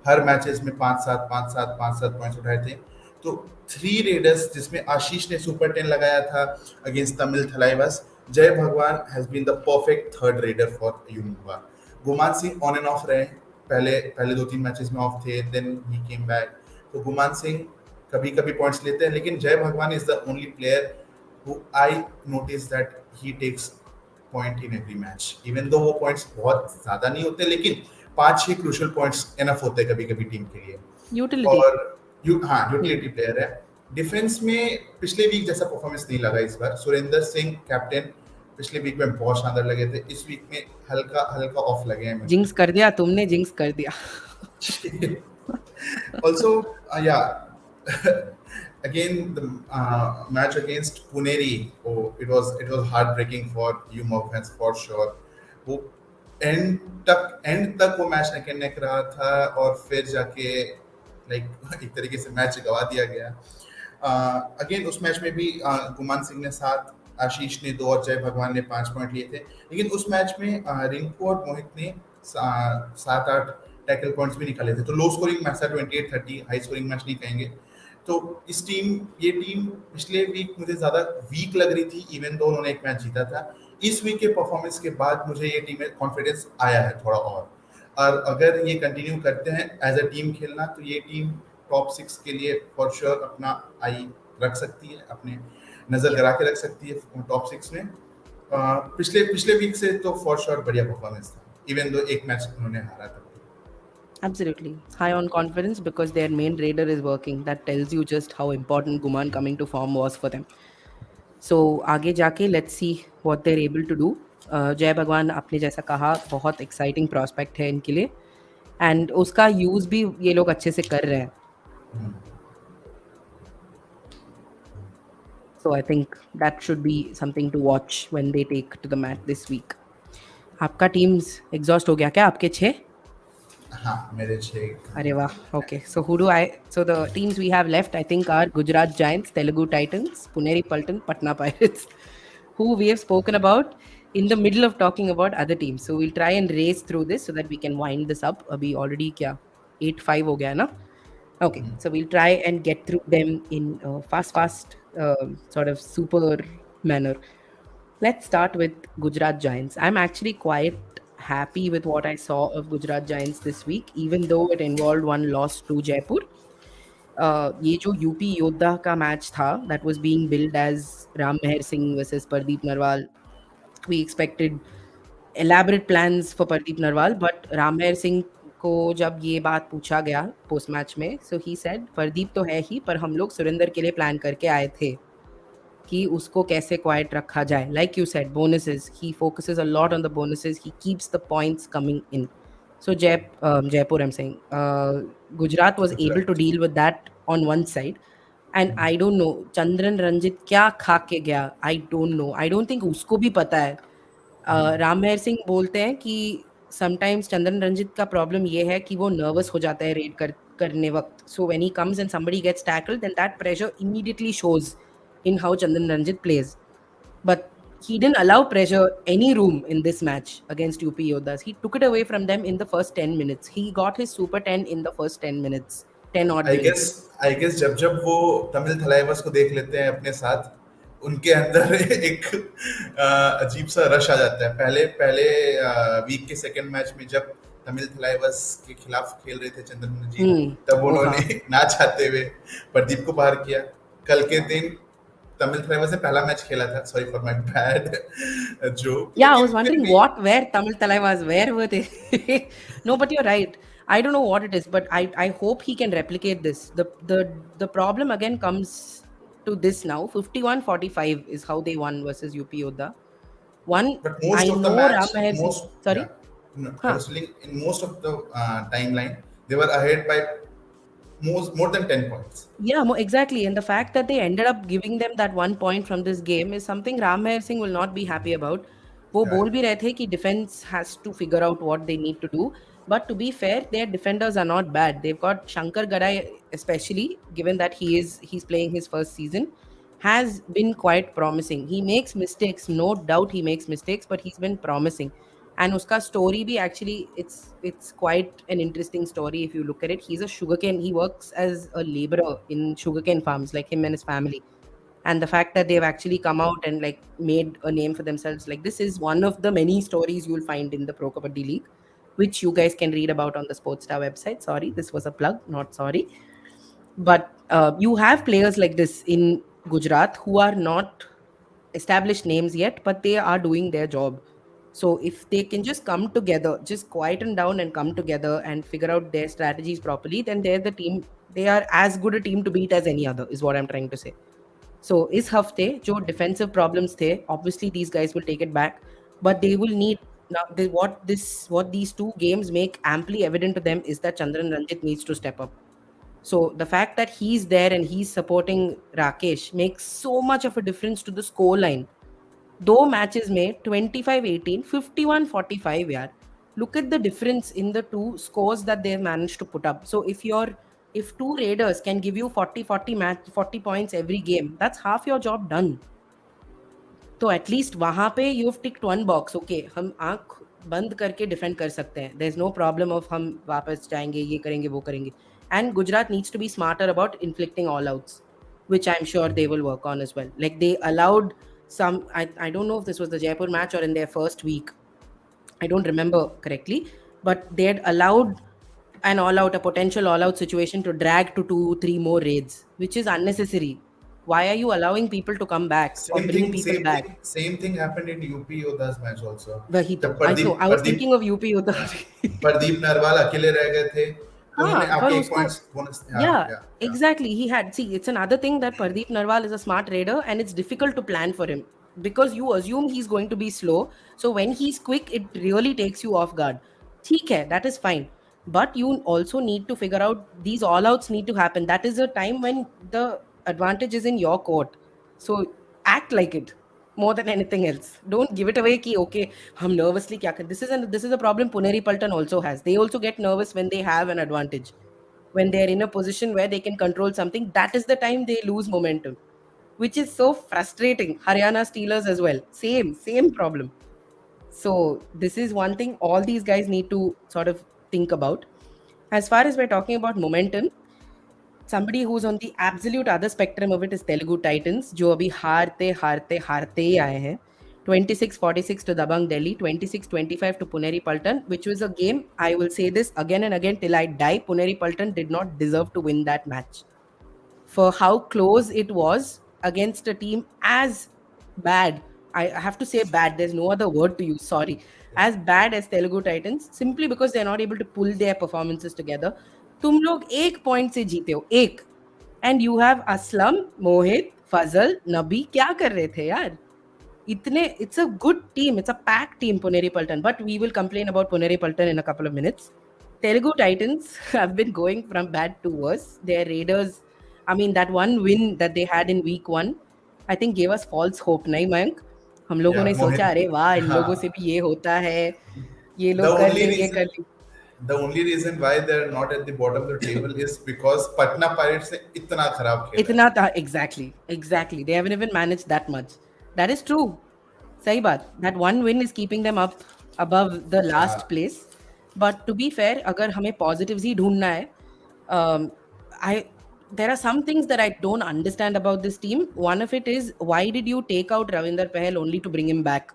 हर मैचेस में 5-7 पॉइंट्स उठाए थे। तो 3 रेडर्स जिसमें आशीष ने सुपर 10 लगाया था against Tamil Thalaivas, Jai Bhagwan has been the perfect third raider for यूनिवा। Guman Singh on and off रहे, पहले पहले 2-3 मैचेस में ऑफ थे, देन ही केम बैक। तो गुमान सिंह कभी कभी पॉइंट्स लेते हैं, लेकिन Jai Bhagwan is the only player who I notice that he takes point in every match, even though वो पॉइंट्स बहुत ज्यादा नहीं होते, लेकिन 5-6 क्रूशियल पॉइंट्स एनफ होते हैं कभी कभी टीम के लिए। Utility. और हाँ, Hmm. यूटिलिटी प्लेयर है। डिफेंस में पिछले वीक जैसा परफॉर्मेंस नहीं लगा इस बार। सुरेंद्र सिंह कैप्टन पिछले वीक में बहुत शानदार लगे थे, इस वीक में हल्का हल्का ऑफ लगे हैं जिंक्स मुझे। कर दिया तुमने, जिंक्स कर दिया. Also, yeah, again the match against Puneri, oh, it was heartbreaking for you Mob fans for sure. वो एंड तक वो मैच नेक एंड नेक रहा था, और फिर जाके लाइक एक तरीके से मैच गवा दिया गया। अगेन उस मैच में भी गुमान सिंह ने 7, आशीष ने 2 और जय भगवान ने 5 पॉइंट लिए थे। लेकिन उस मैच में रिंकू और मोहित ने 7-8 टैकल पॉइंट्स भी निकाले थे। तो लो स्कोरिंग मैच था 28-30, हाई स्कोरिंग मैच नहीं कहेंगे। तो ये टीम पिछले वीक मुझे ज़्यादा वीक लग रही थी, इवन दो उन्होंने एक मैच जीता था। इस वीक के परफॉर्मेंस के बाद मुझे ये टीम में कॉन्फिडेंस आया है थोड़ा और अगर ये कंटिन्यू करते हैं एज अ टीम खेलना, तो ये टीम टॉप 6 के लिए फॉर श्योर अपना आई रख सकती है, अपने नज़र Yeah, गरा के रख सकती है टॉप 6 में। पिछले पिछले वीक से तो फॉर श्योर बढ़िया परफॉर्मेंस था, इवन दो एक मैच उन्होंने हारा था। absolutely. High on confidence because their main raider is working. That tells you just how important Guman coming to form was for them. So आगे जाके let's see what they're able to do. जय भगवान आपने जैसा कहा बहुत exciting prospect है इनके लिए, and उसका use भी ये लोग अच्छे से कर रहे हैं. So I think that should be something to watch when they take to the mat this week. आपका टीम्स एग्जॉस्ट हो गया क्या आपके 6? हाँ मेरे 6 Areva. Okay. So who do I? So the teams we have left, I think, are Gujarat Giants, Telugu Titans, Puneri Paltan, Patna Pirates, who we have spoken about in the middle of talking about other teams. So we'll try and race through this so that we can wind this up. Abhi already kya 8-5 हो गया ना? Okay. So we'll try and get through them in fast, sort of super manner. Let's start with Gujarat Giants. I'm actually quite happy with what I saw of Gujarat Giants this week, even though it involved one loss to Jaipur. ये जो UP योद्धा का match था that was being billed as Ram Meher Singh versus Pardeep Narwal. We expected elaborate plans for Pardeep Narwal, but Ram Meher Singh को जब ये बात पूछा गया पोस्ट मैच में, so he said Pardeep तो है ही, पर हम लोग सुरेंद्र के लिए प्लान करके आए थे कि उसको कैसे क्वाइट रखा जाए. Like you said, bonuses. He focuses a lot on the bonuses. He keeps the points coming in. So Jaipur, I'm saying, Gujarat was able to Gujarat. deal with that on one side. And I don't know, Chandran Ranjit क्या खा के गया? I don't know. I don't think उसको भी पता है. रामहेर सिंह बोलते हैं कि समटाइम्स चंदन रंजित का प्रॉब्लम ये है कि वो नर्वस हो जाता है रेड करने वक्त. So when he comes and somebody gets tackled then that pressure immediately shows in how Chandan Ranjit plays. But he didn't allow pressure any room in this match against UP Yodhas. He took it away from them in the first 10 minutes. He got his super 10 in the first 10 minutes, 10 odd minutes. I guess जब जब वो तमिल थलाइवास को देख लेते हैं अपने साथ, उनके अंदर एक अजीब सा रश आ जाता है. पहले पहले वीक के सेकंड मैच में जब तमिल थलाइवास के खिलाफ खेल रहे थे चंद्रन जी, तब Oh, उन्होंने हाँ. ना चाहते हुए प्रदीप को बाहर किया. कल के दिन तमिल थलाइवास ने पहला मैच खेला था. Sorry for my bad joke, Yeah, I लेकिन was फिर wondering भी where Tamil Talai was, where were they? No, but you're right. I don't know what it is, but I hope he can replicate this. The problem again comes to this now. 51-45 is how they won versus UP Yodha. One, but most I of the know match, Ram Meher Singh. most, yeah, Sorry? no, I Huh. was telling in most of the timeline, they were ahead by more than 10 points. Yeah, exactly. And the fact that they ended up giving them that 1 point from this game is something Ram Meher Singh will not be happy about. वो Yeah, बोल भी रहे थे कि defense has to figure out what they need to do. But to be fair, their defenders are not bad. They've got Shankar Garai, especially given that he's playing his first season, has been quite promising. He makes mistakes, no doubt he makes mistakes, but he's been promising. And uska story bhi actually it's quite an interesting story if you look at it. He's a sugarcane. He works as a laborer in sugarcane farms, like him and his family. And the fact that they've actually come out and like made a name for themselves, like this is one of the many stories you'll find in the Pro Kabaddi League, which you guys can read about on the Sportstar website. Sorry, this was a plug, not sorry. But you have players like this in Gujarat who are not established names yet, but they are doing their job. So if they can just come together, just quieten down and come together and figure out their strategies properly, then they're the team. They are as good a team to beat as any other, is what I'm trying to say. So is hafte jo defensive problems the, obviously these guys will take it back, but they will need now what these two games make amply evident to them is that Chandran Ranjit needs to step up. So the fact that he's there and he's supporting Rakesh makes so much of a difference to the score line. दो matches में 25-18, 51-45 यार. Look at the difference in the two scores that they've managed to put up. So if two raiders can give you 40 points every game, that's half your job done. तो at least वहां पे you have ticked one box. Okay, हम आंख बंद करके defend कर सकते हैं. There is no problem of हम वापस जाएंगे, ये करेंगे, वो करेंगे. And Gujarat needs to be smarter about inflicting all outs, which I'm sure they will work on as well. Like they allowed some, I don't know if this was the Jaipur match or in their first week. I don't remember correctly, but they had allowed an all out, a potential all out situation to drag to 2-3 more raids, which is unnecessary. Why are you allowing people to come back or Same bring thing, people same back? thing, same thing happened in UP Yodha's match also. वही तो जब आई तो Pradeep I was Pradeep thinking of UP उधर. हाँ, प्रदीप नरवाल अकेले रह गए थे, तो उन्होंने हाँ, पर आपके एक उसको पॉइंट्स बोनस. हाँ, yeah, या या exactly. He had, see, it's another thing that Pardeep Narwal is a smart raider and it's difficult to plan for him because you assume he's going to be slow. So when he's quick, it really takes you off guard. ठीक है, that is fine. But you also need to figure out these all outs need to happen. That is a time when the advantage is in your court. So act like it. more than anything else. Don't give it away ki okay, hum nervously kya kar. This is a problem Puneri Paltan also has. They also get nervous when they have an advantage. When they're in a position where they can control something, that is the time they lose momentum, which is so frustrating. Haryana Steelers as well. Same problem. So this is one thing all these guys need to sort of think about. As far as we're talking about momentum, somebody who's on the absolute other spectrum of it is Telugu Titans, जो अभी हारते ही आए हैं. 26-46 to Dabang Delhi, 26-25 to Puneri Paltan, which was a game, I will say this again and again till I die, Puneri Paltan did not deserve to win that match for how close it was against a team as bad. I have to say bad. There's no other word to use. Sorry. As bad as Telugu Titans, simply because they're not able to pull their performances together. तुम लोग एक point से जीते हो एक and you have Aslam Mohit Fazel Nabi क्या कर रहे थे यार इतने it's a good team it's a pack team Puneri Paltan but we will complain about Puneri Paltan in a couple of minutes Telugu Titans have been going from bad to worse. Their Raiders, I mean, that one win that they had in week one, I think gave us false hope, नहीं मयंक? हम लोगों Yeah, ने सोचा Mohit. अरे वाह इन लोगों से हाँ, भी ये होता है ये the लोग कर only लेंगे reason कर लेंगे the only reason why they're not at the bottom of the table is because Patna Pirates ने इतना खराब खेला है. इतना था exactly they haven't even manage that much that is true सही बात that one win is keeping them up above the last हाँ, place but to be fair अगर हमें पॉजिटिव्स ही ढूंढना है आई there are some things that I don't understand about this team. One of it is why did you take out Ravinder Pahel only to bring him back?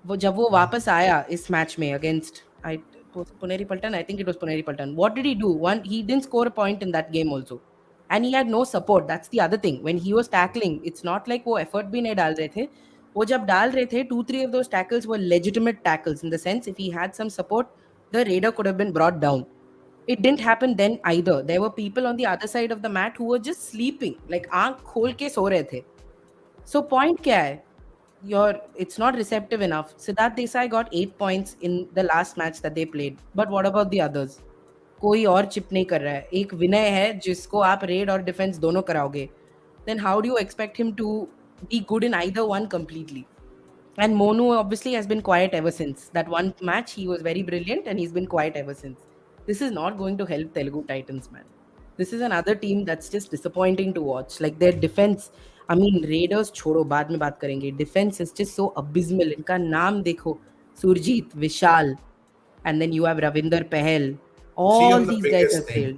वो जब वो वापस आया इस मैच में against I Puneri Paltan I think it was Puneri Paltan what did he do one he didn't score a point in that game also and he had no support that's the other thing when he was tackling it's not like वो effort भी नहीं डाल रहे थे वो जब डाल रहे थे 2-3 of those tackles were legitimate tackles in the sense if he had some support the raider could have been brought down. It didn't happen then either. There were people on the other side of the mat who were just sleeping like आंख खोल के सो रहे थे. So point क्या है? It's not receptive enough. Siddharth Desai got 8 points in the last match that they played. But what about the others? कोई और chip नहीं कर रहा है एक विनय है जिसको आप रेड और डिफेंस दोनों कराओगे then how do you expect him to be good in either one completely? And Monu obviously has been quiet ever since. That one match, he was very brilliant and he's been quiet ever since. This is not going to help Telugu Titans, man. This is another team that's just disappointing to watch. Like their defense, I mean, Raiders छोड़ो बाद में बात करेंगे. Defense is just so abysmal. इनका नाम देखो, Surjit, Vishal, and then you have Ravinder Pahel. three All of the these guys biggest have name. failed.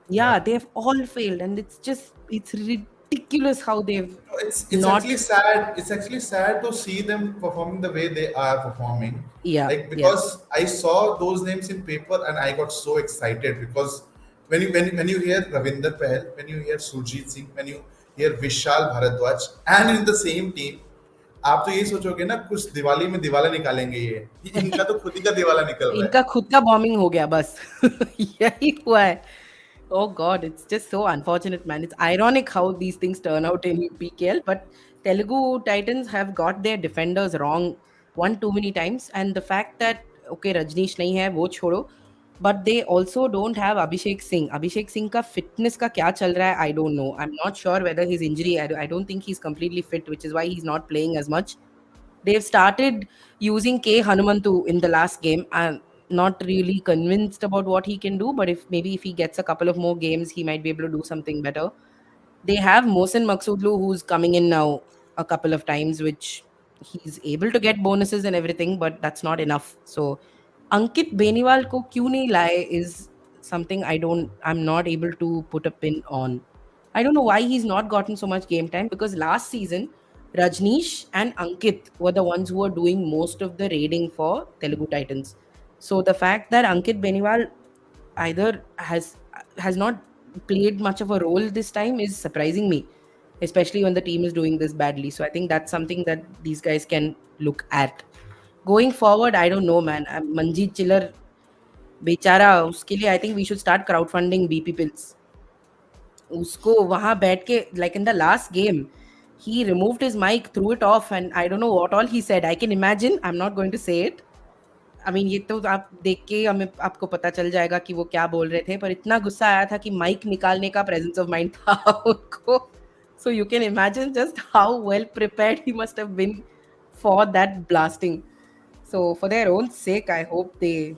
Yeah. Yeah, they've all failed, and it's ridiculous how they've It's not. actually sad. It's actually sad to see them performing the way they are performing. Yeah, Like yeah. because I saw those names in paper and I got so excited because when you hear Ravinder Pahel, when you hear Surjit Singh, when you hear Vishal Bharadwaj, and in the same team, आप तो ये सोचोगे ना कुछ दिवाली में दिवाला निकालेंगे ये इनका तो खुद ही का दिवाला निकल रहा है. इनका खुद का बॉम्बिंग हो गया बस यही हुआ है oh god it's just so unfortunate man it's ironic how these things turn out in PKL but Telugu Titans have got their defenders wrong one too many times and the fact that okay Rajneesh नहीं है वो छोड़ो but they also don't have Abhishek Singh का fitness का क्या चल रहा है I don't know I'm not sure whether his injury I don't think he's completely fit which is why he's not playing as much. They've started using K Hanumantu in the last game. I'm not really convinced about what he can do, but if he gets a couple of more games, he might be able to do something better. They have Mohsin Maksudlu who's coming in now a couple of times, which he's able to get bonuses and everything, but that's not enough. So Ankit Beniwal ko क्यों नहीं लाए is something I'm not able to put a pin on. I don't know why he's not gotten so much game time because last season Rajneesh and Ankit were the ones who were doing most of the raiding for Telugu Titans. So the fact that Ankit Beniwal either has not played much of a role this time is surprising me, especially when the team is doing this badly. So I think that's something that these guys can look at. Going forward, I don't know, man. Manjeet Chiller, बेचारा उसके लिए I think we should start crowdfunding BP pills. उसको वहां बैठ के like in the last game he removed his mic threw it off and I don't know what all he said. I can imagine. I'm not going to say it. I mean ये तो आप देख के हमें आपको पता चल जाएगा कि वो क्या बोल रहे थे पर इतना गुस्सा आया था कि माइक निकालने का प्रेजेंस ऑफ माइंड था उनको So you can imagine just how well prepared he must have been for that blasting. So for their own sake, I hope they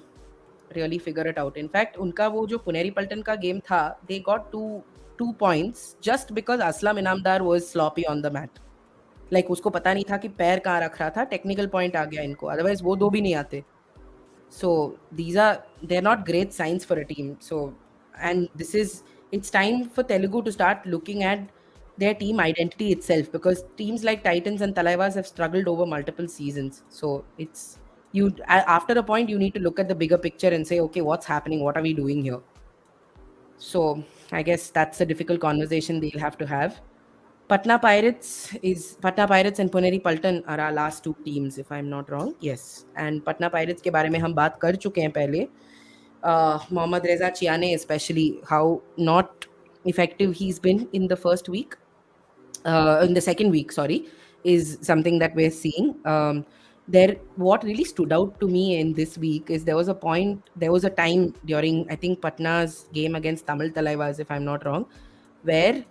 really figure it out. In fact, उनका वो जो पुनेरी पल्टन का game था, they got two points just because Aslam Inamdar was sloppy on the mat. Like उसको पता नहीं था कि पैर कहाँ रख रहा था, टेक्निकल पॉइंट आ गया इनको, अदरवाइज वो दो भी नहीं आते. So they're not great signs for a team. So, and it's time for Telugu to start looking at their team identity itself, because teams like Titans and Talaivas have struggled over multiple seasons. So after a point you need to look at the bigger picture and say, okay, what's happening? What are we doing here? So I guess that's a difficult conversation they'll have to have. Patna Pirates and Puneri Paltan are our last two teams, if I'm not wrong. Yes. And Patna Pirates के बारे में हम बात कर चुके हैं पहले. Mohammad Reza Chiane, especially how not effective he's been in the first week, in the second week, sorry, is something that we're seeing. What really stood out to me in this week is there was a time during, I think, Patna's game against Tamil Talaivas, if I'm not wrong, where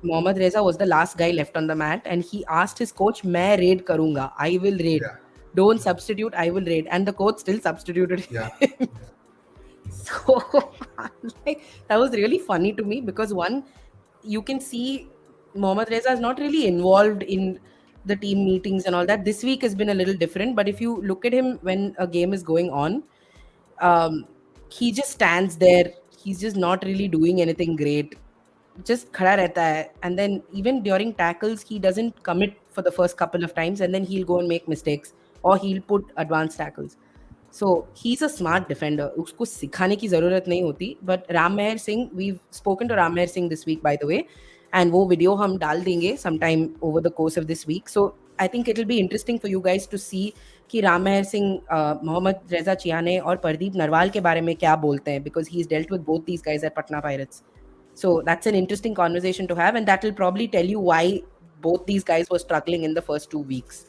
Mohammad Reza was the last guy left on the mat, and he asked his coach, "मैं raid करूंगा, I will raid. Yeah, Don't yeah, substitute, I will raid." And the coach still substituted yeah, him. So like, that was really funny to me because one, you can see Mohammad Reza is not really involved in the team meetings and all that. This week has been a little different, but if you look at him when a game is going on, um, he just stands there. He's just not really doing anything great. Just खड़ा रहता है, and then even during tackles he doesn't commit for the first couple of times, and then he'll go and make mistakes, or he'll put advanced tackles. So he's a smart defender. उसको सिखाने की ज़रूरत नहीं होती. But Ram Meher Singh, we've spoken to Ram Meher Singh this week, by the way, and वो video हम डाल देंगे sometime over the course of this week. So I think it'll be interesting for you guys to see कि राम मेहर सिंह, मोहम्मद रेजा चियाने और परदीप नरवाल के बारे में क्या बोलते हैं, because he's dealt with both these guys at Patna Pirates. So that's an interesting conversation to have, and that will probably tell you why both these guys were struggling in the first 2 weeks.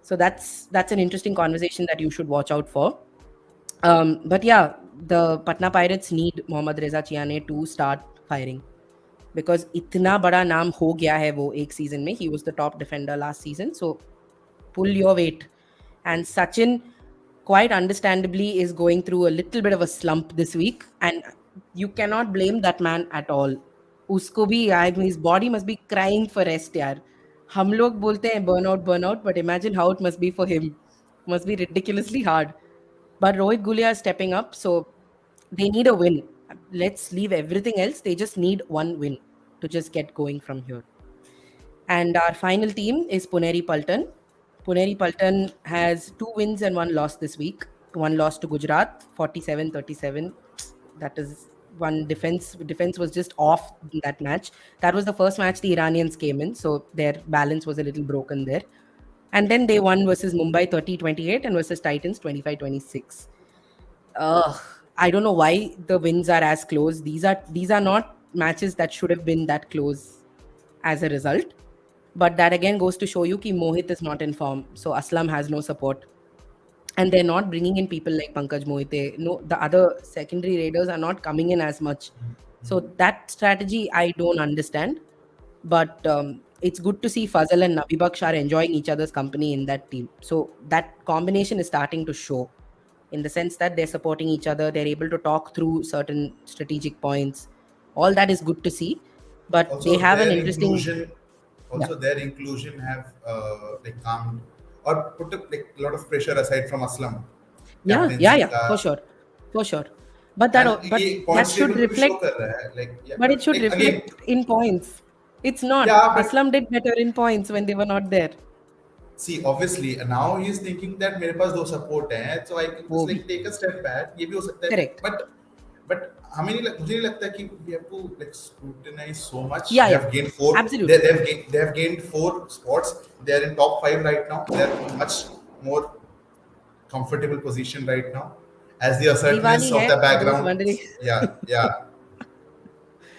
So that's an interesting conversation that you should watch out for. But yeah, the Patna Pirates need Mohammad Reza Chiane to start firing, because इतना बड़ा नाम हो गया है वो एक season में. He was the top defender last season. So pull your weight. And Sachin, quite understandably, is going through a little bit of a slump this week, and you cannot blame that man at all. उसको भी, I mean, his body must be crying for rest यार. हम लोग बोलते हैं burnout, but imagine how it must be for him. Must be ridiculously hard. But Rohit Gulia is stepping up, so they need a win. Let's leave everything else. They just need one win to just get going from here. And our final team is Puneri Paltan. Puneri Paltan has 2 wins and 1 loss this week. One loss to Gujarat, 47-37. That is one defense. Defense was just off in that match. That was the first match the Iranians came in, so their balance was a little broken there. And then they won versus Mumbai 30-28 and versus Titans 25-26. Ugh, I don't know why the wins are as close. These are not matches that should have been that close as a result. But that again goes to show you that Mohit is not in form. So Aslam has no support. And they're not bringing in people like Pankaj Mohite. No, the other secondary raiders are not coming in as much. So that strategy I don't understand. But it's good to see Fazal and Nabi Baksh are enjoying each other's company in that team. So that combination is starting to show, in the sense that they're supporting each other. They're able to talk through certain strategic points. All that is good to see. But they also have an their interesting, inclusion yeah, also their inclusion have like calmed or put like a lot of pressure aside from Aslam captaincy yeah, का, for sure. But and but ये that points should table पे भी show reflect, कर रहा है, like yeah, but it but should like again reflect in points. It's not. yeah, but Aslam did better in points when they were not there. see obviously now he's thinking that मेरे पास दो support हैं, so I can वो just भी like take a step back, ये भी हो सकता है, correct. but मुझे नहीं लगता कि we have to like scrutinize so much. Yeah, They yeah, have gained four. absolutely. They have gained 4 spots. They are in top 5 right now. They are in much more comfortable position right now. As the assertiveness Diwali of hai, the for those background, wondering. yeah,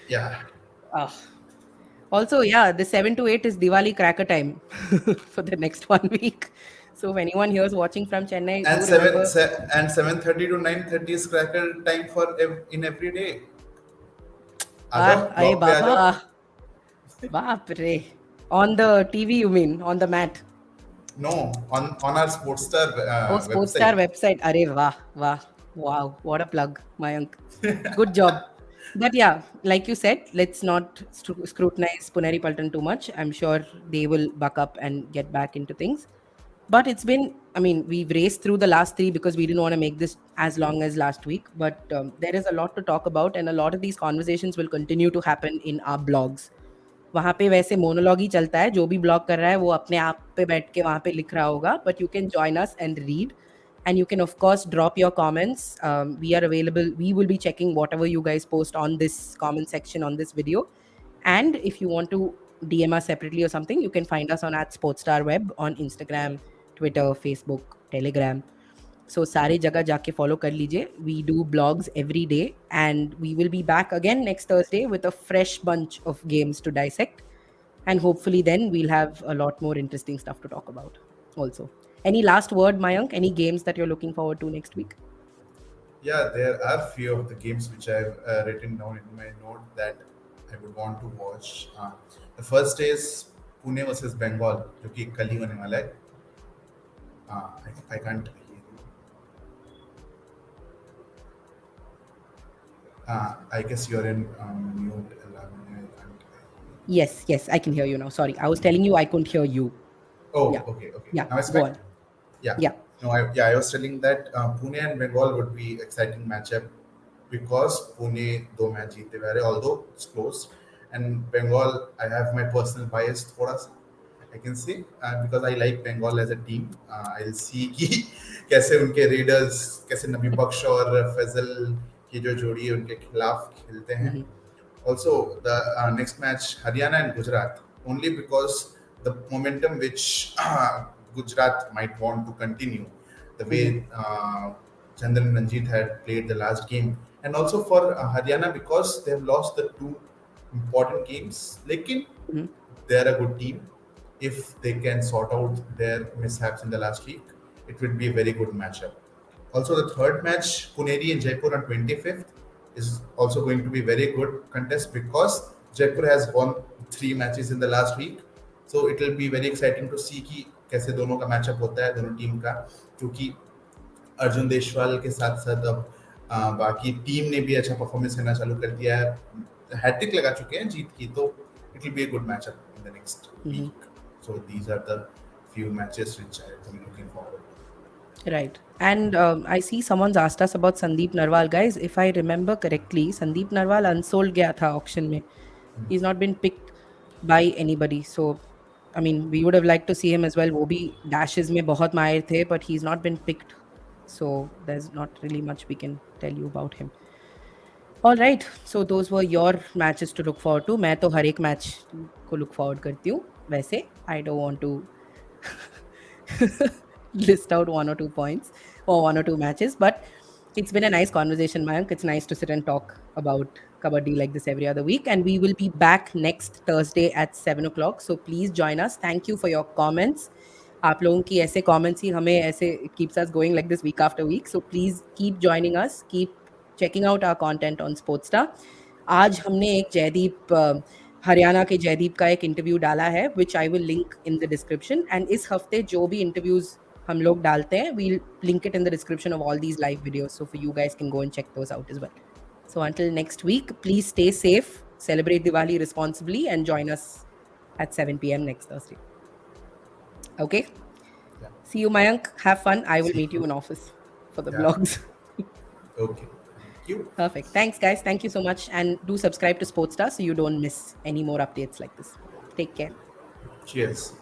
yeah. Ah. Also, yeah, the 7 to 8 is Diwali cracker time for the next 1 week. So if anyone here is watching from Chennai, And do remember. 7:30 to 9:30 is cracker time for in every day. आ Ah, जाओ aye blog पे आ Baba. जाओ. Baapre. On the TV, you mean? On the mat? No, on our Sportstar Oh, Sportstar website. website. Arey, wah, wah. Wow. What a plug, Mayank. Good job. But yeah, like you said, let's not scrutinize Puneri Paltan too much. I'm sure they will buck up and get back into things. But it's been, I mean, we've raced through the last three because we didn't want to make this as long as last week. But there is a lot to talk about, and a lot of these conversations will continue to happen in our blogs. वहाँ पे वैसे monologue ही चलता है, जो भी blog कर रहा है वो अपने आप पे बैठ के वहाँ पे लिख रहा होगा, but you can join us and read, and you can of course drop your comments. We are available, we will be checking whatever you guys post on this comment section on this video, and if you want to DM us separately or something, you can find us on @sportstarweb on Instagram, Twitter, Facebook, Telegram. So सारे जगह जाके follow कर लीजिए. We do blogs every day, and we will be back again next Thursday with a fresh bunch of games to dissect, and hopefully then we'll have a lot more interesting stuff to talk about also. Any last word, Mayank? Any games that you're looking forward to next week? Yeah, there are few of the games which I've written down in my note that I would want to watch. The first is Pune versus Bengal, जो कि कल ही होने वाला है. I can't hear you. I guess you're in mute. Lavanya, I can't hear you. Yes, I can hear you now. Sorry, I was telling you I couldn't hear you. Oh, Yeah, okay. yeah, Now it's go fine. on. Yeah. Yeah. No, I was telling that Pune and Bengal would be exciting matchup because Pune दो match जीते हुए आ रहे, although it's close, and Bengal I have my personal bias थोड़ा सा I can say because I like Bengal as a team. I'll see कि कैसे उनके Raiders कैसे नबी बख्श और फैजल की जो जोड़ी है उनके खिलाफ खेलते हैं. Mhm, Also, the next match, Haryana and Gujarat, only because the momentum which Gujarat might want to continue, the mhm, way Chandran Ranjit had played the last game, and also for Haryana because they have lost the two important games. Lekin mhm, they're a good team. If they can sort out their mishaps in the last week, it would be a very good matchup. Also, the third match, Puneri and Jaipur on 25th, is also going to be very good contest because Jaipur has won three matches in the last week. So it will be very exciting to see कि कैसे दोनों का matchup होता है दोनों team का, क्योंकि अर्जुन देशवाल के साथ साथ अब बाकी टीम ने भी अच्छा परफॉर्मेंस करना चालू कर दिया है, हैट्रिक लगा चुके हैं जीत की, तो it will be a good matchup in the next mhm. Week. So these are the few matches which I am looking forward to. Right. And I see someone's asked us about Sandeep Narwal. Guys, if I remember correctly, Sandeep Narwal unsold gaya tha auction mein. He's not been picked by anybody. So, I mean, we would have liked to see him as well. वो भी dashes में बहुत माहिर थे, but he's not been picked. So, there's not really much we can tell you about him. All right. So, those were your matches to look forward to. मैं तो हर एक match को look forward करती हूँ. वैसे, I don't want to list out one or two points or one or two matches. But it's been a nice conversation, Mayank. It's nice to sit and talk about Kabaddi like this every other week. And we will be back next Thursday at 7 o'clock. So please join us. Thank you for your comments. आप लोगों की ऐसे comments ही हमें ऐसे it keeps us going like this week after week. So please keep joining us. Keep checking out our content on Sportstar. आज हमने एक जयदीप हरियाणा के जयदीप का एक इंटरव्यू डाला है which I will link in the description, and इस हफ्ते जो भी इंटरव्यूज हम लोग डालते हैं we'll link it in the description of all these live videos, so for you guys can go and check those out as well. So until next week, please stay safe, celebrate Diwali responsibly, and join us at 7 p.m. next Thursday. Okay? Yeah. See you, Mayank. Have fun. I will See meet you you. in office for the Yeah. vlogs. Okay. Thank you. Perfect. Thanks, guys. Thank you so much. And do subscribe to Sportstar so you don't miss any more updates like this. Take care. Cheers.